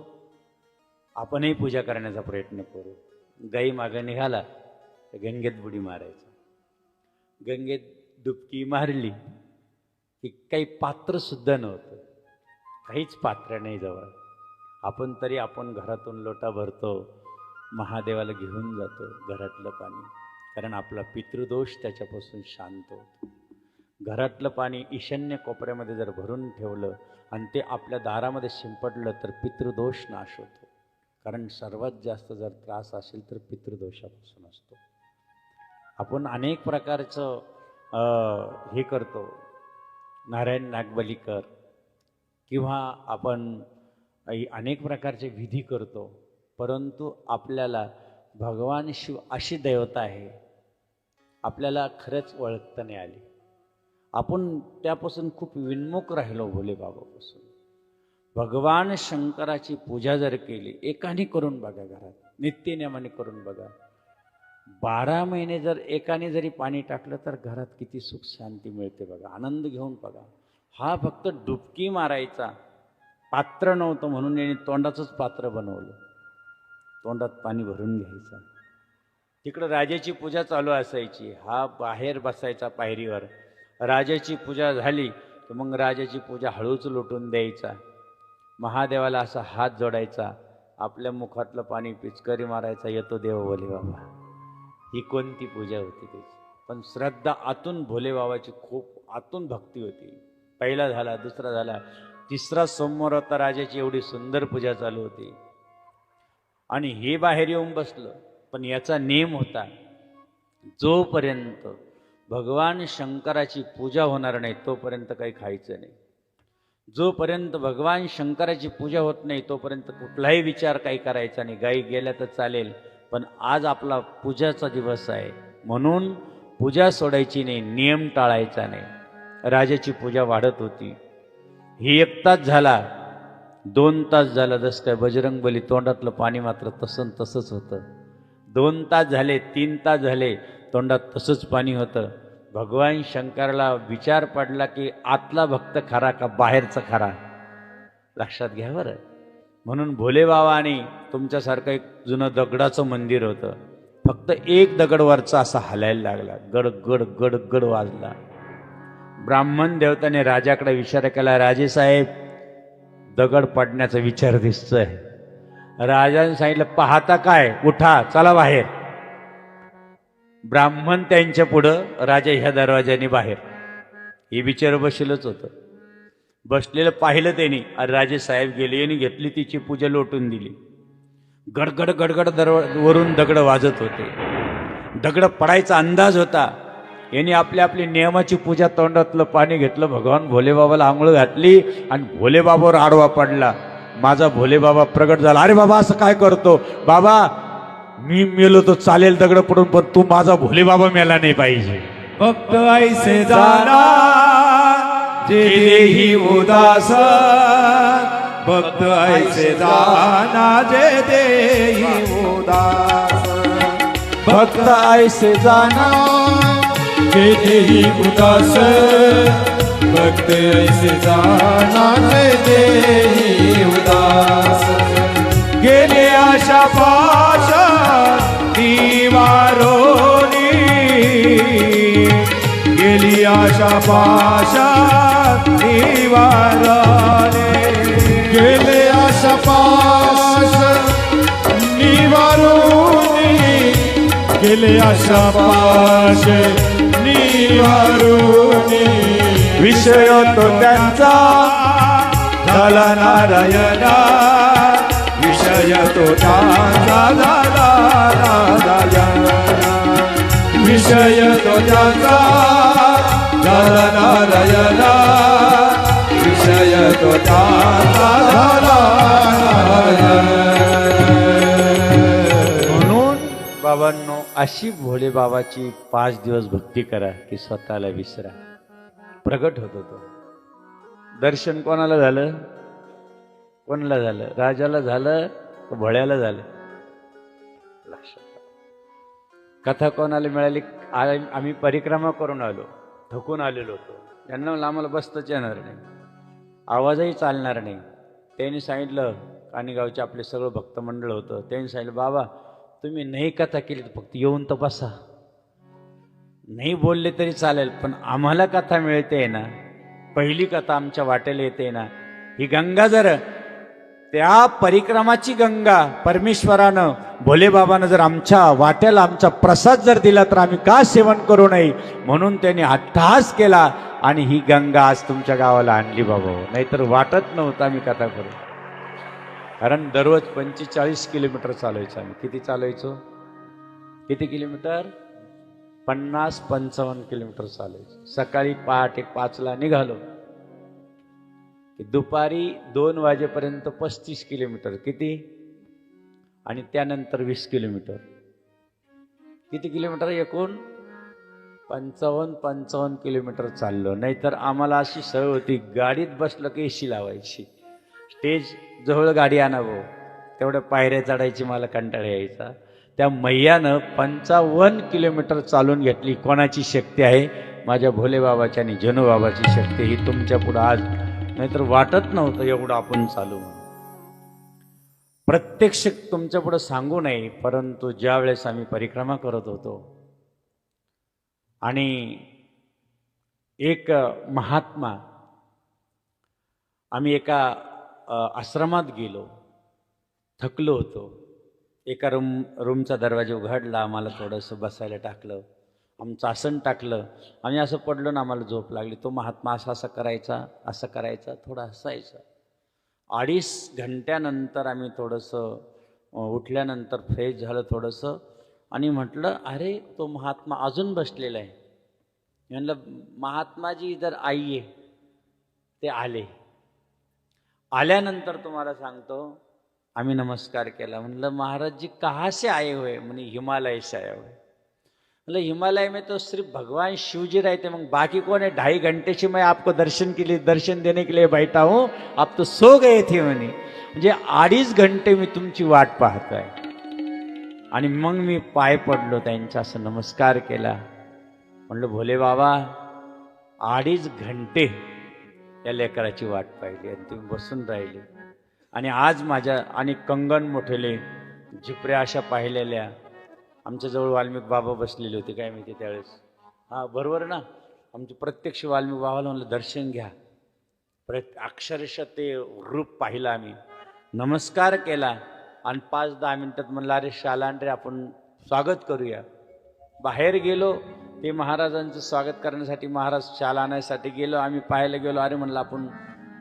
आपणही पूजा करण्याचा प्रयत्न करू. गाई मागं निघाला तर गंगेत बुडी मारायचा. गंगेत डुबकी मारली की काही पात्रसुद्धा नव्हतं काहीच पात्र नाही जवळ. आपण तरी आपण घरातून लोटा भरतो महादेवाला घेऊन जातो घरातलं पाणी कारण आपला पितृदोष त्याच्यापासून शांत होतो. घरातलं पाणी ईशान्य कोपऱ्यामध्ये जर भरून ठेवलं आणि ते आपल्या दारामध्ये शिंपडलं तर पितृदोष नाश होतो. कारण सर्वात जास्त जर त्रास असेल तर पितृदोषापासून असतो. आपण अनेक प्रकारचं हे करतो नारायण नागबली कर किंवा आपण अनेक प्रकारचे विधी करतो परंतु आपल्याला भगवान शिव अशी देवता आहे आपल्याला खरंच ओळखता नाही आली. आपण त्यापासून खूप विन्मुख राहिलो भोले बाबापासून. भगवान शंकराची पूजा जर केली एकाने करून बघा घरात नित्यनेमाने करून बघा 12 महिने जर एकाने जरी पाणी टाकलं तर घरात किती सुख शांती मिळते बघा. आनंद घेऊन बघा. हा फक्त डुबकी मारायचा पात्र नव्हतं म्हणून याने तोंडाचंच पात्र बनवलं. तोंडात पाणी भरून घ्यायचं तिकडं राजाची पूजा चालू असायची, हा बाहेर बसायचा पायरीवर. राजाची पूजा झाली तर मग राजाची पूजा हळूच लुटून द्यायचा. महादेवाला असा हात जोडायचा, आपल्या मुखातलं पाणी पिचकारी मारायचा, येतो देव भोले बाबा. ही कोणती पूजा होती त्याची? पण श्रद्धा आतून भोले बाबाची खूप आतून भक्ती होती. पहिला झाला, दुसरा झाला, तिसरा सोमवार होता, राजाची एवढी सुंदर पूजा चालू होती. आणि हे बाहेर येऊन बसलं. पण याचा नियम होता, जोपर्यंत भगवान शंकराची पूजा होणार नाही तोपर्यंत काही खायचं नाही. जोपर्यंत भगवान शंकराची पूजा होत नाही तोपर्यंत कुठलाही विचार काही करायचा नाही. गायी गेल्या तर चालेल, पण आज आपला पूजाचा दिवस आहे म्हणून पूजा सोडायची नाही, नियम टाळायचा नाही. राजाची पूजा वाढत होती. ही 1 तास झाला, 2 तास झाला, जसं काय बजरंगबली तोंडातलं पाणी मात्र तसंच होतं. 2 तास झाले, 3 तास झाले, तोंडात तसंच पाणी होतं. भगवान शंकराला विचार पडला की आतला भक्त खरा का बाहेरचा खरा? लक्षात घ्या बरं. म्हणून भोले बाबा आणि तुमच्यासारखं एक जुनं दगडाचं मंदिर होतं. फक्त एक दगड वरचा असा हलायला लागला, गड गड गड गड वाजला. ब्राह्मण देवताने राजाकडे विचार केला, राजेसाहेब दगड पडण्याचा विचार दिसतोय. राजाने सांगितलं, पाहता काय, उठा चला बाहेर. ब्राह्मण त्यांच्या पुढं, राजा ह्या दरवाज्याने बाहेर. हे बिचारं बसलेलंच होतं. बसलेलं पाहिलं त्यांनी, अरे राजेसाहेब गेले आणि घेतली तिची पूजा लोटून दिली. गडगड गडगड वरून दगड वाजत होते. दगड पडायचा अंदाज होता. यांनी आपली नियमाची पूजा, तोंडातलं पाणी घेतलं, भगवान भोलेबाबाला आंघोळ घातली आणि भोलेबाबावर आडवा पडला. माझा भोलेबाबा प्रगट झाला. अरे बाबा असं काय करतो? बाबा मी मेलो तो चालेल दगड पडून, पण तू माझा भोलेबाबा मेला नाही पाहिजे. भक्त ऐसे जाना जे देही उदास, भक्त ऐसे जाना जे देही उदास, भक्त ऐसे जाना जे देही उदास, भक्त ऐसे जाना जे देही उदास. गेले आशा पाश निवारोनी, गेली आशा पाश निवारोनी, गेले आशा पाश निवारोनी, गेले आशा पाश निवारोनी. विषय तो त्यांचा झाला नारायणा, विषय तो त्यांचा झाला नारायणा, विषय तो त्यांचा झाला नारायणा, विषय तो त्यांचा झाला नारायणा. म्हणून बाबांनो, अशी भोले बाबाची 5 दिवस भक्ती करा की स्वतःला विसरा. प्रगट होतो तो. दर्शन कोणाला झालं? कोणाला झालं? राजाला झालं का भोळ्याला झालं? लक्षात ठेवा. कथा कोणाला मिळाली? आम्ही परिक्रमा करून आलो, थकून आलेलो होतो. त्यांना म्हणलं आम्हाला बसताच येणार नाही, आवाजही चालणार नाही. त्यांनी सांगितलं, कानेगावचे आपले सगळं भक्त मंडळ होतं, त्यांनी सांगितलं, बाबा तुम्ही नाही कथा केली तर फक्त येऊन तर बसा, नाही बोलले तरी चालेल, पण आम्हाला कथा मिळते ना, पहिली कथा आमच्या वाटेला येते ना. ही गंगा जर, त्या परिक्रमाची गंगा परमेश्वरानं, भोलेबाबानं जर आमच्या वाट्याला आमचा प्रसाद जर दिला तर आम्ही का सेवन करू नये? म्हणून त्यांनी अट्टहास केला आणि ही गंगा आज तुमच्या गावाला आणली बाबा. नाहीतर वाटत नव्हतं आम्ही कथा करू. कारण दररोज 45 किलोमीटर चालवायचो आम्ही. किती चालवायचो? किती किलोमीटर? 50-55 किलोमीटर चालायचं. सकाळी पहाटे 5ला निघालो, दुपारी 2 वाजेपर्यंत 35 किलोमीटर. किती? आणि त्यानंतर 20 किलोमीटर. किती किलोमीटर एकूण? 55 किलोमीटर चाललो. नाहीतर आम्हाला अशी सवय होती, गाडीत बसलं की एसी लावायची, स्टेज जवळ गाडी आणावं, तेवढ्या पायऱ्या चढायची मला कंटाळा यायचा. त्या मैयानं 55 किलोमीटर चालून घेतली. कोणाची शक्ती आहे? माझ्या भोलेबाबाची आणि जनूबाबाची शक्ती. ही तुमच्या पुढं आज, नाहीतर वाटत नव्हतं एवढं आपण चालू. प्रत्यक्ष तुमच्या पुढे सांगू नये, परंतु ज्या वेळेस आम्ही परिक्रमा करत होतो आणि एक महात्मा, आम्ही एका आश्रमात गेलो, थकलो होतो. एका रूमचा दरवाजा उघडला, आम्हाला थोडंसं बसायला टाकलं, आमचं आसन टाकलं, आम्ही असं पडलो ना, आम्हाला झोप लागली. तो महात्मा असा करायचा, थोडं हसायचा. 2.5 घंट्यानंतर आम्ही थोडंसं उठल्यानंतर फ्रेश झालं थोडंसं आणि म्हटलं, अरे तो महात्मा अजून बसलेला आहे. म्हणलं, महात्माजी इधर आइये. ते आले. आल्यानंतर तुम्हाला सांगतो, आम्ही नमस्कार केला. म्हणलं, महाराज जी कहाँ से आए हुए? म्हणे, हिमालय से आए हुए. मतलब हिमालय में तो सिर्फ भगवान शिव जी रहते, मग बाकी कौन है? 2.5 घंटे से मैं आपको दर्शन देने के लिए बैठा हूँ, आप तो सो गए थे म्हणे. म्हणजे 2.5 घंटे मी तुमची वाट पाहतोय. आणि मग मी पाय पडलो त्यांचा, असं नमस्कार केला. म्हणलं, भोले बाबा 2.5 घंटे या लेकराची वाट पाहिली आणि तुम्ही बसून राहिले. आणि आज माझ्या आणि कंगन मोठेले झिपऱ्या अशा पाहिलेल्या, आमच्याजवळ वाल्मिक बाबा बसलेले होते, काय माहिती त्यावेळेस. हां बरोबर ना, आमचे प्रत्यक्ष वाल्मिक बाबाला म्हणलं दर्शन घ्या. अक्षरशः ते रूप पाहिलं, आम्ही नमस्कार केला आणि 5-10 मिनिटात म्हणलं, अरे शालान रे, आपण स्वागत करूया. बाहेर गेलो, ते महाराजांचं स्वागत करण्यासाठी, महाराज शाल आणायसाठी गेलो. आम्ही पाहायला गेलो, अरे म्हणलं आपण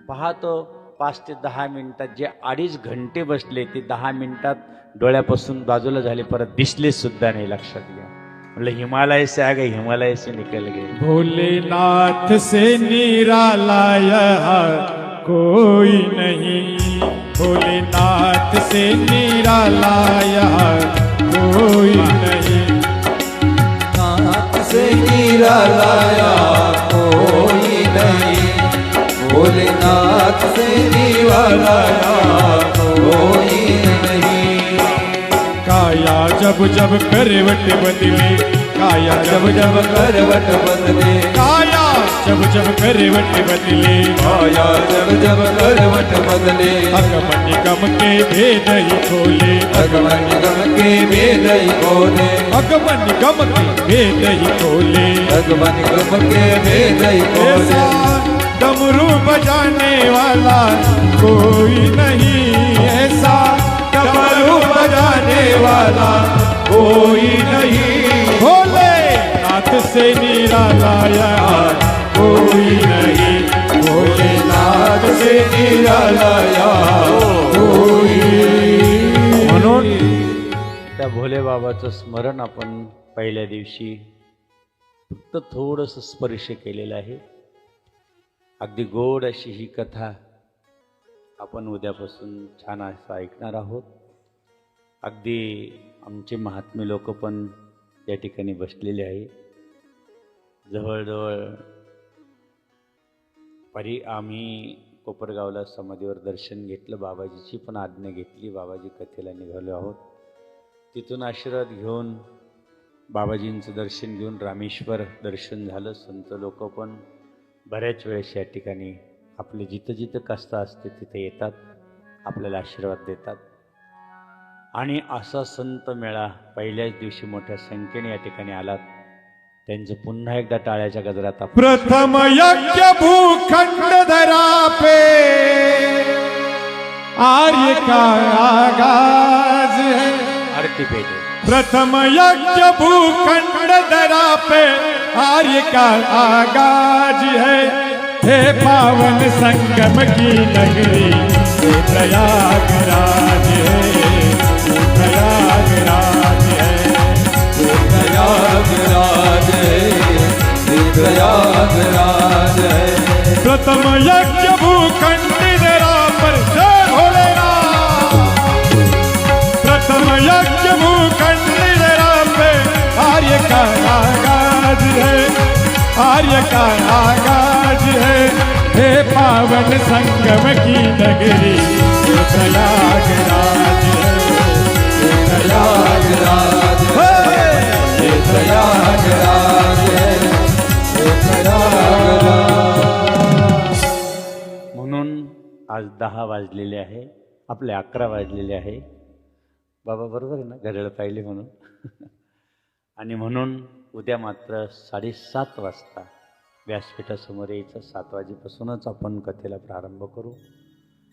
पाहतो 5 ते 10 मिनिटात जे 2.5 घंटे बसले ते 10 मिनिटात डोळ्यापासून बाजूला झाले, परत दिसले सुद्धा नाही. लक्षात घ्या. म्हणलं, हिमालय से आ गए, हिमालय से निकल गए. भोलेनाथ से निराला यहाँ कोई नहीं, भोलेनाथ से निराला यहाँ कोई नहीं, नाथ से निराला कोई नहीं, भोलेनाथ से निराला कोई नहीं. काया जब जब करवट बदले, काया जब जब करवट बदले, काया जब जब करवट बदले, काया जब जब करवट बदले, अगम निगम के भेद ही खोले, भगवान निगम के भेद ही खोले, अगम निगम के भेद ही खोले, भगवान निगम के भेद ही खोले. डमरू बजाने वाला कोई नहीं, ऐसा डमरू बजाने वाला कोई नहीं, भोले नाथ से निराला यहाँ कोई नहीं, भोलेनाथ से निराला कोई. म्हणून त्या भोले बाबाचं स्मरण आपण पहिल्या दिवशी फक्त थोडंसं स्पर्श केलेलं आहे. अगदी गोड अशी ही कथा आपण उद्यापासून छान असं ऐकणार आहोत. अगदी आमचे महात्मे लोक पण या ठिकाणी बसलेले आहे. जवळजवळ आम्ही कोपरगावला समाधीवर दर्शन घेतलं, बाबाजीची पण आज्ञा घेतली, बाबाजी कथेला निघालो आहोत. तिथून आशीर्वाद घेऊन बाबाजींचं दर्शन घेऊन रामेश्वर दर्शन झालं. संत लोक पण बऱ्याच वेळेस या ठिकाणी आपले जिथं जिथं कष्ट असते तिथे येतात, आपल्याला आशीर्वाद देतात. आणि असा संत मेळा पहिल्याच दिवशी मोठ्या संख्येने या ठिकाणी आलात. त्यांचं पुन्हा एकदा टाळ्याच्या गजरात आपण प्रथम यज्ञ भूखंड धरा पे आर्य का आगाज है, आरती पेटे. प्रथम यज्ञ भूखंड धरा पे आर्य का आगाज है, हे पावन संगम की नगरी ये प्रयागराज है, ये प्रयागराज है, ये प्रयागराज है, ये प्रयागराज है. प्रथम यज्ञ भूखंड धरा पर जय भोलेनाथ, प्रथम यज्ञ भूखंड धरा पे आर्य का आगाज है, आर्य का आगाज है, हे पावन संगम की नगरी ये प्रयागराज है, ये प्रयागराज है, ये प्रयागराज है, ये प्रयागराज. म्हणून आज 10 वाजलेले आहे आपले 11 वाजलेले आहे. बाबा बरोबर आहे ना, घड्याळ पाहिले म्हणून. आणि म्हणून उद्या मात्र 7:30 वाजता व्यासपीठासमोर यायचं. 7 वाजेपासूनच आपण कथेला प्रारंभ करू.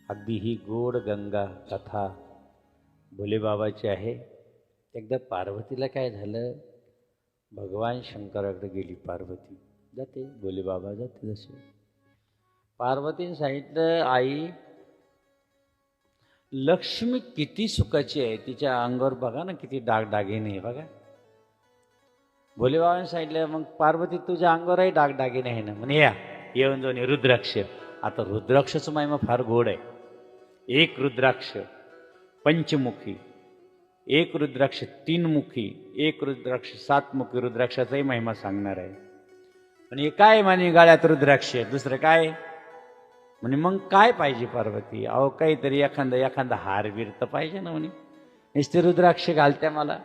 अगदी ही गोड गंगा कथा भोलेबाबाची आहे. एकदा पार्वतीला काय झालं, भगवान शंकराकडे गेली पार्वती. जाते भोलेबाबा जाते जसे. पार्वतीने सांगितलं, आई लक्ष्मी किती सुखाची आहे, तिच्या अंगावर बघा ना किती डागडागिने आहे बघा. भोलेबाबाने सांगितलं, मग पार्वती तुझ्या अंगावरही डागडागिने आहे ना. म्हणे या येऊन जाऊन रुद्राक्ष. आता रुद्राक्षाचं महिमा फार गोड आहे. एक रुद्राक्ष पंचमुखी, एक रुद्राक्ष 3 मुखी, एक रुद्राक्ष 7 मुखी. रुद्राक्षाचाही महिमा सांगणार आहे. आणि काय म्हणे गाळ्यात रुद्राक्ष, दुसरं काय म्हणे. मग काय पाहिजे पार्वती? अहो काहीतरी एखादा हार बीर तर पाहिजे ना म्हणे. नुसते रुद्राक्ष घालत्या मला.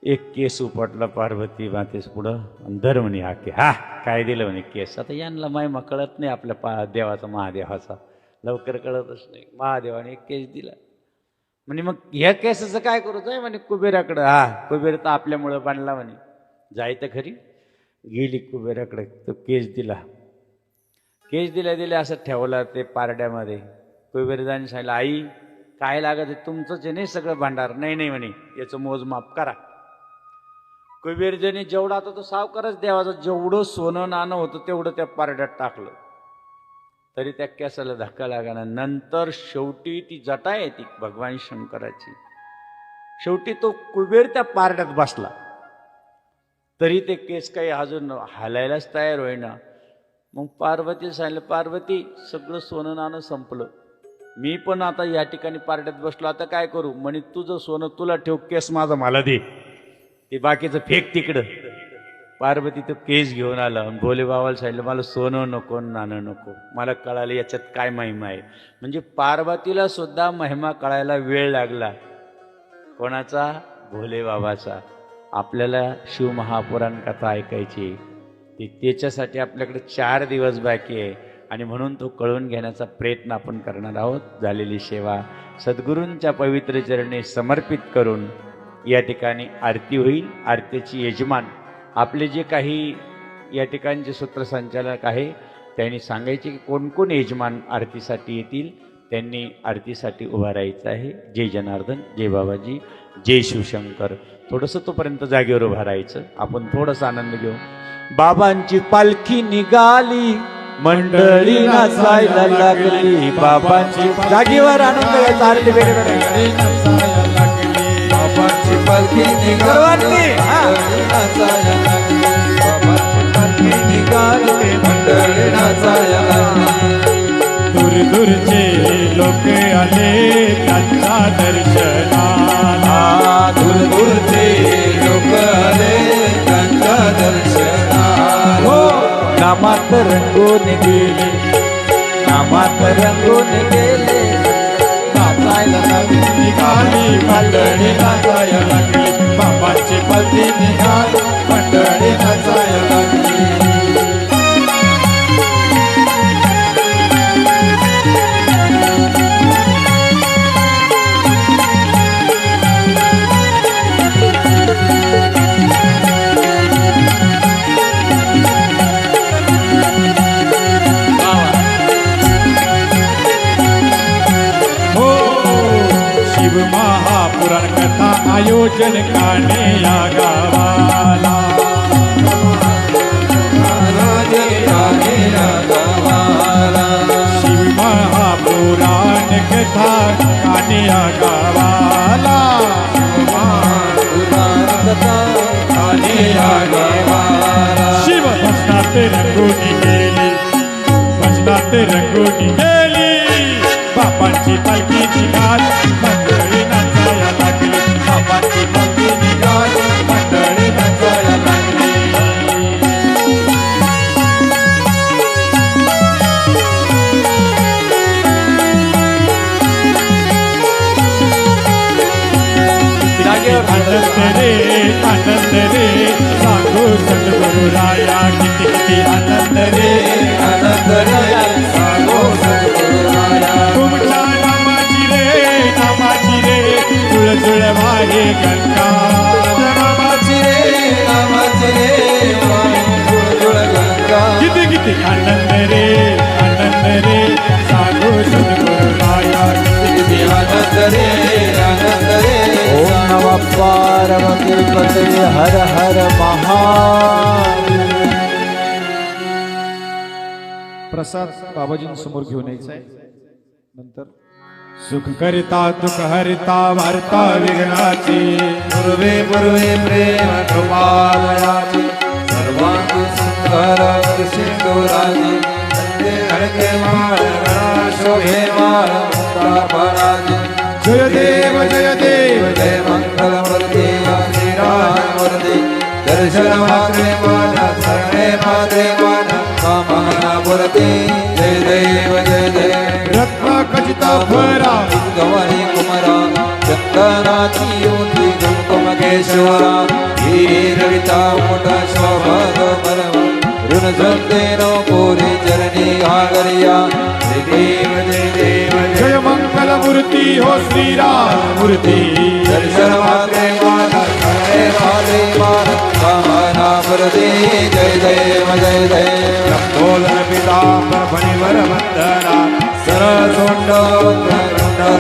एक केस उपटला पार्वती मातेस पुढं धर म्हणे हा के. हा काय दिलं म्हणे केस. आता यांना महिमा कळत नाही आपल्या देवाचा, महादेवाचा लवकर कळतच नाही. महादेवाने एक केस दिला म्हणे. मग ह्या केसाचं काय करू? जाय म्हणे कुबेराकडं. हा कुबेर तर आपल्यामुळं बांधला म्हणे. जाय तर खरी. गेली कुबेराकडे. तो केस दिला. केस दिल्या असं ठेवला ते पारड्यामध्ये. कुबेरदाने सांगितलं, आई काय लागत तुमचंच आहे नाही सगळं भांडार. नाही म्हणे याचं मोजमाप करा. कुबेरजने जेवढा आता तो सावकारच देवाचा, जेवढं सोनं नाणं होतं तेवढं त्या पारड्यात टाकलं. तरी त्या केसाला धक्का लागला. नंतर शेवटी ती जटा आहे ती भगवान शंकराची. शेवटी तो कुबेर त्या पारड्यात बसला. तरी ते केस काही अजून हालायलाच तयार होईना. मग पार्वतीला सांगितलं, पार्वती सगळं सोनं नाणं संपलं. मी पण आता या ठिकाणी पारड्यात बसलो. आता काय करू? म्हणे तुझं सोनं तुला ठेव, केस माझा मला दे. ते बाकीचं फेक तिकडं. पार्वती तो केस घेऊन आला. भोलेबाबाला सांगितलं, मला सोनं नको नाणं नको. मला कळालं याच्यात काय महिमा आहे. म्हणजे पार्वतीला सुद्धा महिमा कळायला वेळ लागला. कोणाचा? भोलेबाबाचा. आपल्याला शिवमहापुराण कथा ऐकायची, त्याच्यासाठी आपल्याकडे 4 दिवस बाकी आहे. आणि म्हणून तो कळून घेण्याचा प्रयत्न आपण करणार आहोत. झालेली सेवा सद्गुरूंच्या पवित्र चरणी समर्पित करून या ठिकाणी आरती होईल. आरतीची यजमान आपले जे काही या ठिकाणचे सूत्रसंचालक आहे त्यांनी सांगायचे की कोण कोण यजमान आरतीसाठी येतील. त्यांनी आरतीसाठी उभा राहायचं आहे. जय जनार्दन, जय बाबाजी, जय शिवशंकर. थोडंसं तोपर्यंत जागेवर उभा राहायचं. आपण थोडासा आनंद घेऊ. बाबांची पालखी निघाली, मंडळी नाचायला लागली. बाबांची जागेवर आनंद घ्यायचा. आरती वेगळी नाचायला लागली. बाबांची पालखी निघाली, नाचायला लागली. बाबांची पालखी निघाली, मंडळी नाचायला लागली. दूरचे लोक आले त्यांच्या दर्शनाला. दूरचे लोक आले त्यांच्या दर्शनाला. हो नामात रंगून गेले, नामात रंगून गेले. नाचायला लागली, निघाली मंडळी नाचायला लागली. बाबांची पालखी निघाली, मंडळी नाचायला लागली. महापुराण कथा आयोजन काने या गावाला. शिव महापुराण कथा काने या गावाला. शिव भजनात रंगोनी गेली, भजनात रंगोनी गेली. बाबांची पालखी निघाली, मंडळी नाचायला लागली. बाबांची पालखी निघाली, मंडळी नाचायला लागली. आनंद रे सांगू सद्गुरु राया. किती किती आनंद रे, आनंद रे सांगो सद्गुरु पार्वती पते हर हर महादेव. प्रसाद बाबाजींसमोर घेऊन यायचा आहे. नंतर सुख करिता दुःख हरिता वार्ता विघ्नाची पूर्वे पूर्वे प्रेम कृपालयाची सर्वांगी सुंदर सिंधुराजी वंदे हरके माळ गणा शोभे माळ मुक्ताफळाची. जय देव जय देव जय मंगलमूर्ती श्रीराममूर्ती दर्शन मात्रे मान शरणे मात्रे मान कामनापूर्ती. जय देव जय देव. रत्न खचिता फरा गवारी कुमारा चंदनाची योती कुंकुमकेश्वरा रविता मोठा शोभाग परवा ऋण जमते नो कोरी चरणी आगरिया. जय देव जय देव जय. जय मंगल मूर्ती हो श्रीराम मूर्ती दर्शन मात्रे मान शरणे मात्रे मान कामनापूर्ती. जय देव जय देव. लंबोदर पितांबर फणीवर वंदना सरसोंड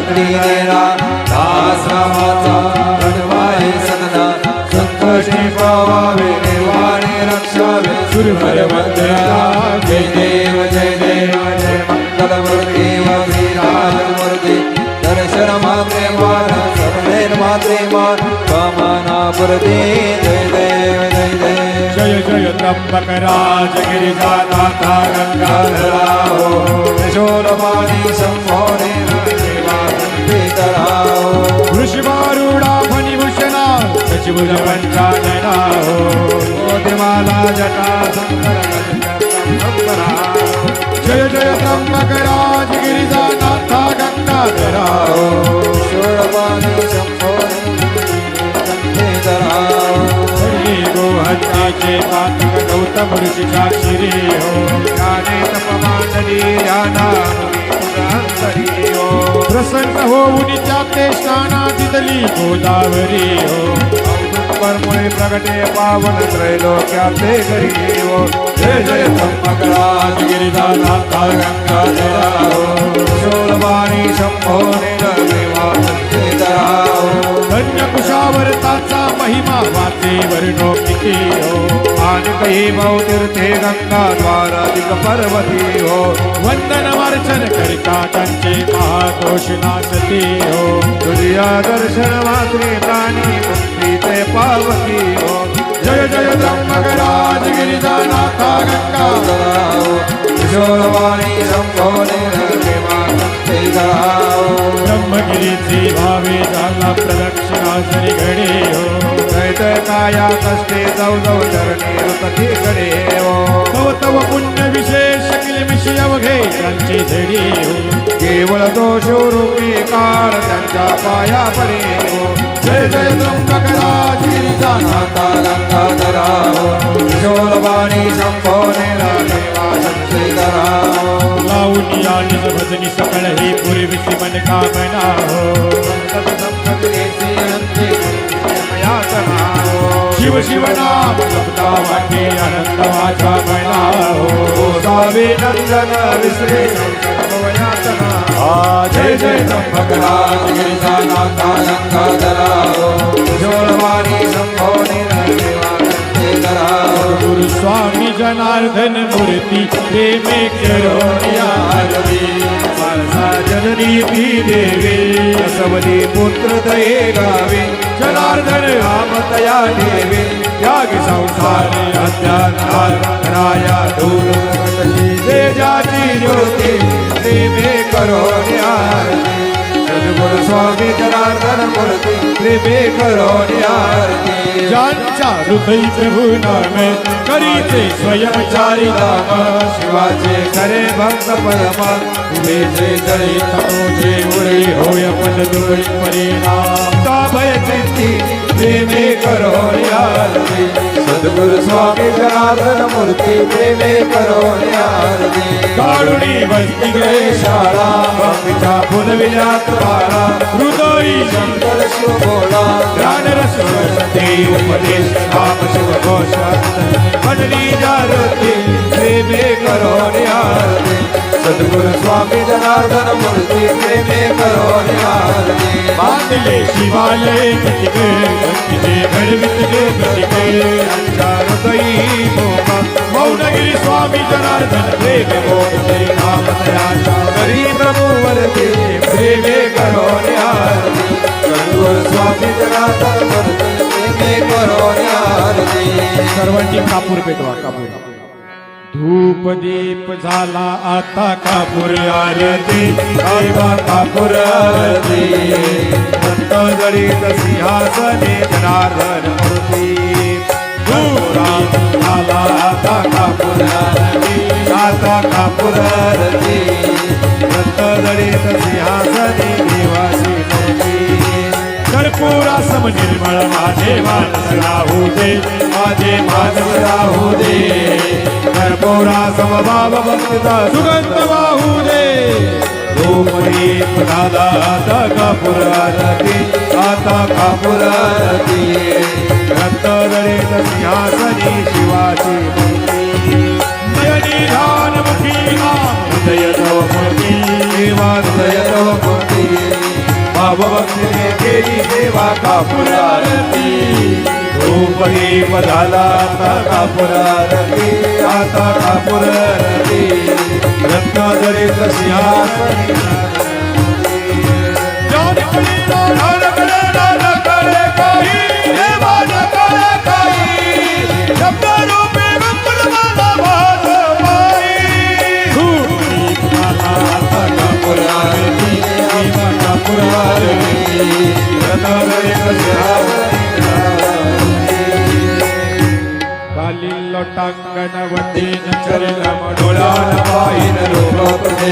त्रिनेरा दासरामाचा कडवाई सदना संकष्टी पावावे निर्वाणे रक्षावे सुरभर वंदना. जय देव जय देव जय मंगलमूर्ती श्रीराममूर्ती दर्शन मात्रे मान सर्वे मात्रे मान कामनापूर्ती. जय देव जय देव. जय जय त्र्यंबक राज गिरिजानाथा गंगाधरा हो किशोरवाणी संभोरे देवाधराओ. वृषभारूढा फणिभूषणा शशिभुज पंचानना हो मोतिमाला जटा संकरा. जय जय त्र्यंबक राज गिरिजानाथा गंगाधरा हो किशोरवाणी संभोरे देवाधराओ. गोहत्याचे पातक गौतम ऋषीच्या शिरी हो ज्ञाने तपमानली ध्याना हो प्रसन्न होऊन त्याते स्नाना दिदली गोदावरी हो परमुळे प्रगटे पावन त्रैलोक्याचे घरी हो. जय जय त्र्यंबक राज गिरिजानाथा गंगाधरा हो किशोरवाणी संभोरे देवाधराओ. धन्य कुशावर्ताचा महिमा वाचे वर्णो किती हो आणि काही तीर्थे गंगा द्वाराधिक पर्वती हो. वंदन वार्चन करिता त्यांचे महादोष नासती हो तुझ्या दर्शन मात्रे प्राणी मुक्तीचे पावती हो. जय जय त्र्यंबक राज गिरिजानाथा गंगाधरा किशोरवाणी संभोरे देवाधराओ. ब्रह्मगिरीची भावे झाला प्रदक्षिणा जरी घडे हो दैत काया कष्टे जाऊ जाऊ चरणी रुतती कडे हो. तव तव पुण्य विशेष किलमिशी अवघे त्यांची झडी हो केवळ दोष रूपी काळ त्यांच्या पाया पडे हो. जय जय त्र्यंबक राज गिरिजानाथा गंगाधराओ किशोरवाणी संभोरे देवाधराओ. लावून या निज भजनी सकळ ही पूर्वीची मन कामना हो शिव शिव नाम जपता वाटे आनंद माझा बना हो सावे नंदन विसरे जय जय त्र्यंबक राज गिरिजानाथा गंगाधराओ किशोरवाणी संभोरे देवाधराओ. गुरु स्वामी जनार्दन मूर्ती प्रेमे करोनिया जननी ती देवी असवली पुत्र दये गावी जनार्दन रामतया देवी त्यागी संसार राया दूर तेजाची ज्योती प्रेमे करो आरती. सद्गुरु स्वामी जनार्दन मूर्ती प्रेमे करो आरती. ज्यांच्या हृदय प्रभू नाम करीते स्वयंचारी राम शिवाचे खरे भक्त परम उभे जे जळी तमोजे उरे होय पद दुरी परिणाम भय चित्ती प्रेमे करो आरती. सद्गुरु स्वामी जनार्दन मूर्ती प्रेमे करो आरती. काळुणी वस्ती गे शाळा भक्तीच्या फुलविल्यात बाळा हृदयी शंकर शिव बोला ज्ञानरस देव उपदेश राम शिव घोष मंडली जारती प्रेमे करो आरती. सद्गुरु स्वामी जनार्दन मूर्ती प्रेमे करो आरती. बांधले शिवालय गतिके भक्तीचे घडवित गे गतिके हृदयी मौनगिरी स्वामी जनार्दन प्रेम बोलते नाम दयाचा हरी प्रभु वरते प्रेमे करो न्यारती करुण स्वामी जनार्दन वरते प्रेमे करो न्यारती सर्वांची कापूर पेटवा कापूर धूप दीप झाला आता कापूर आरती देवा कापूर आरती संत जडित सिंहासने जनार्दन मूर्ती धूप झाला आता कापूर आरती आता कापूर आरती संत जडित सिंहासने देवाची मूर्ती कर्पूरा सम निर्मळ माझे मानस राहू दे माझे मानस राहू दे कर्पूरा समभाव भक्तिता सुगंध वाहू दे धूप दीप झाला आता कापूर आरती आता कापूर आरती रक्त जडित सिंहासनी शिवाची मूर्ती नयनी ध्यान मुखी नाम हृदय तव मूर्ती देवा हृदय तव मूर्ती भावभक्तीने केली देवा कापूर आरती धूप दीप झाला आता कापूर आरती आता कापूर आरती रत्न जडित सिंहासनी खाली लोटांगण वतीन चरण डोळ्यान पाहिन लोक तुझे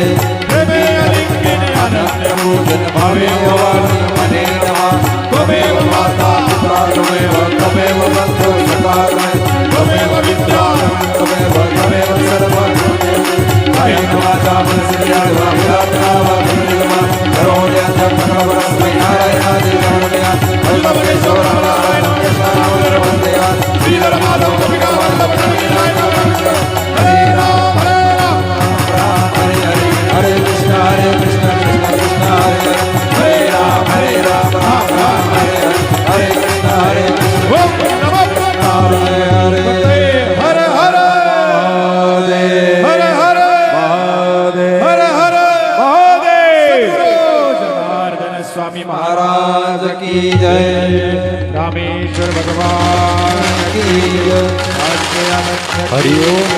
प्रेमे अलिंगन अनन्य पूजन भावे वाणी मने नवा त्वमेव माता पिता त्वमेव बंधु सखा त्वमेव विद्या त्वमेव सर्व अयं माता मनसिया वाक्यात्रा वाक्यमा करोड्या भगवस्मै नारायणादि नामया अल्लमेश्वरा नारायण वंदया श्रीधर माधव कविका वल्लभ हरे राम हरे हरे हरे कृष्ण कृष्ण कृष्ण हरे हरे राम राम हरे हरे कृष्ण ओम नमः हरे हरे हर हर हर हर हर हर महादेव जनार्दन स्वामी महाराज की जय रामेश्वर भगवान की जय हरि ओम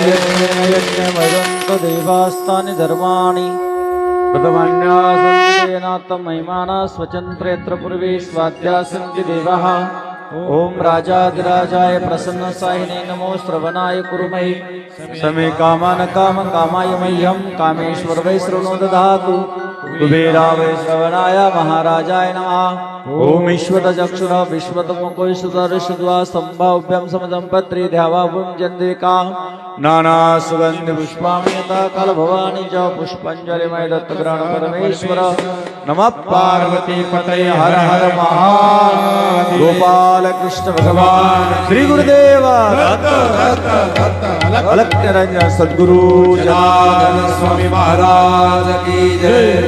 यज्ञमयन्त देवास्तानि धर्माणि प्रथमान्यासन्तेनात्तं महिमाना स्वचन्त्रेऽत्र पूर्वे स्वाद्या सन्ति देवाः ॐ राजाधिराजाय प्रसन्नसाहिने नमो श्रवणाय कुरुमहि समे कामान् कामकामाय मह्यं कामेश्वर वै शृणु ददातु कुबेरा वै श्रवणाय महाराजाय नमः ॐ ईश्वरचक्षुर विश्वतमुखो सुदर्शद्वा सम्भाव्यं समदम्पत्री ध्यावा भुञ्जन्दिका नाना सुगन्धि पुष्पामयता कालभवानी च पुष्पाञ्जलिमय दत्तग्रहण परमेश्वर नमः पार्वती पतये हर हर महादेव गोपाल कृष्ण भगवान श्री गुरुदेव अलक्ष्य रंजन सद्गुरु जनार्दन स्वामी महाराज की जय।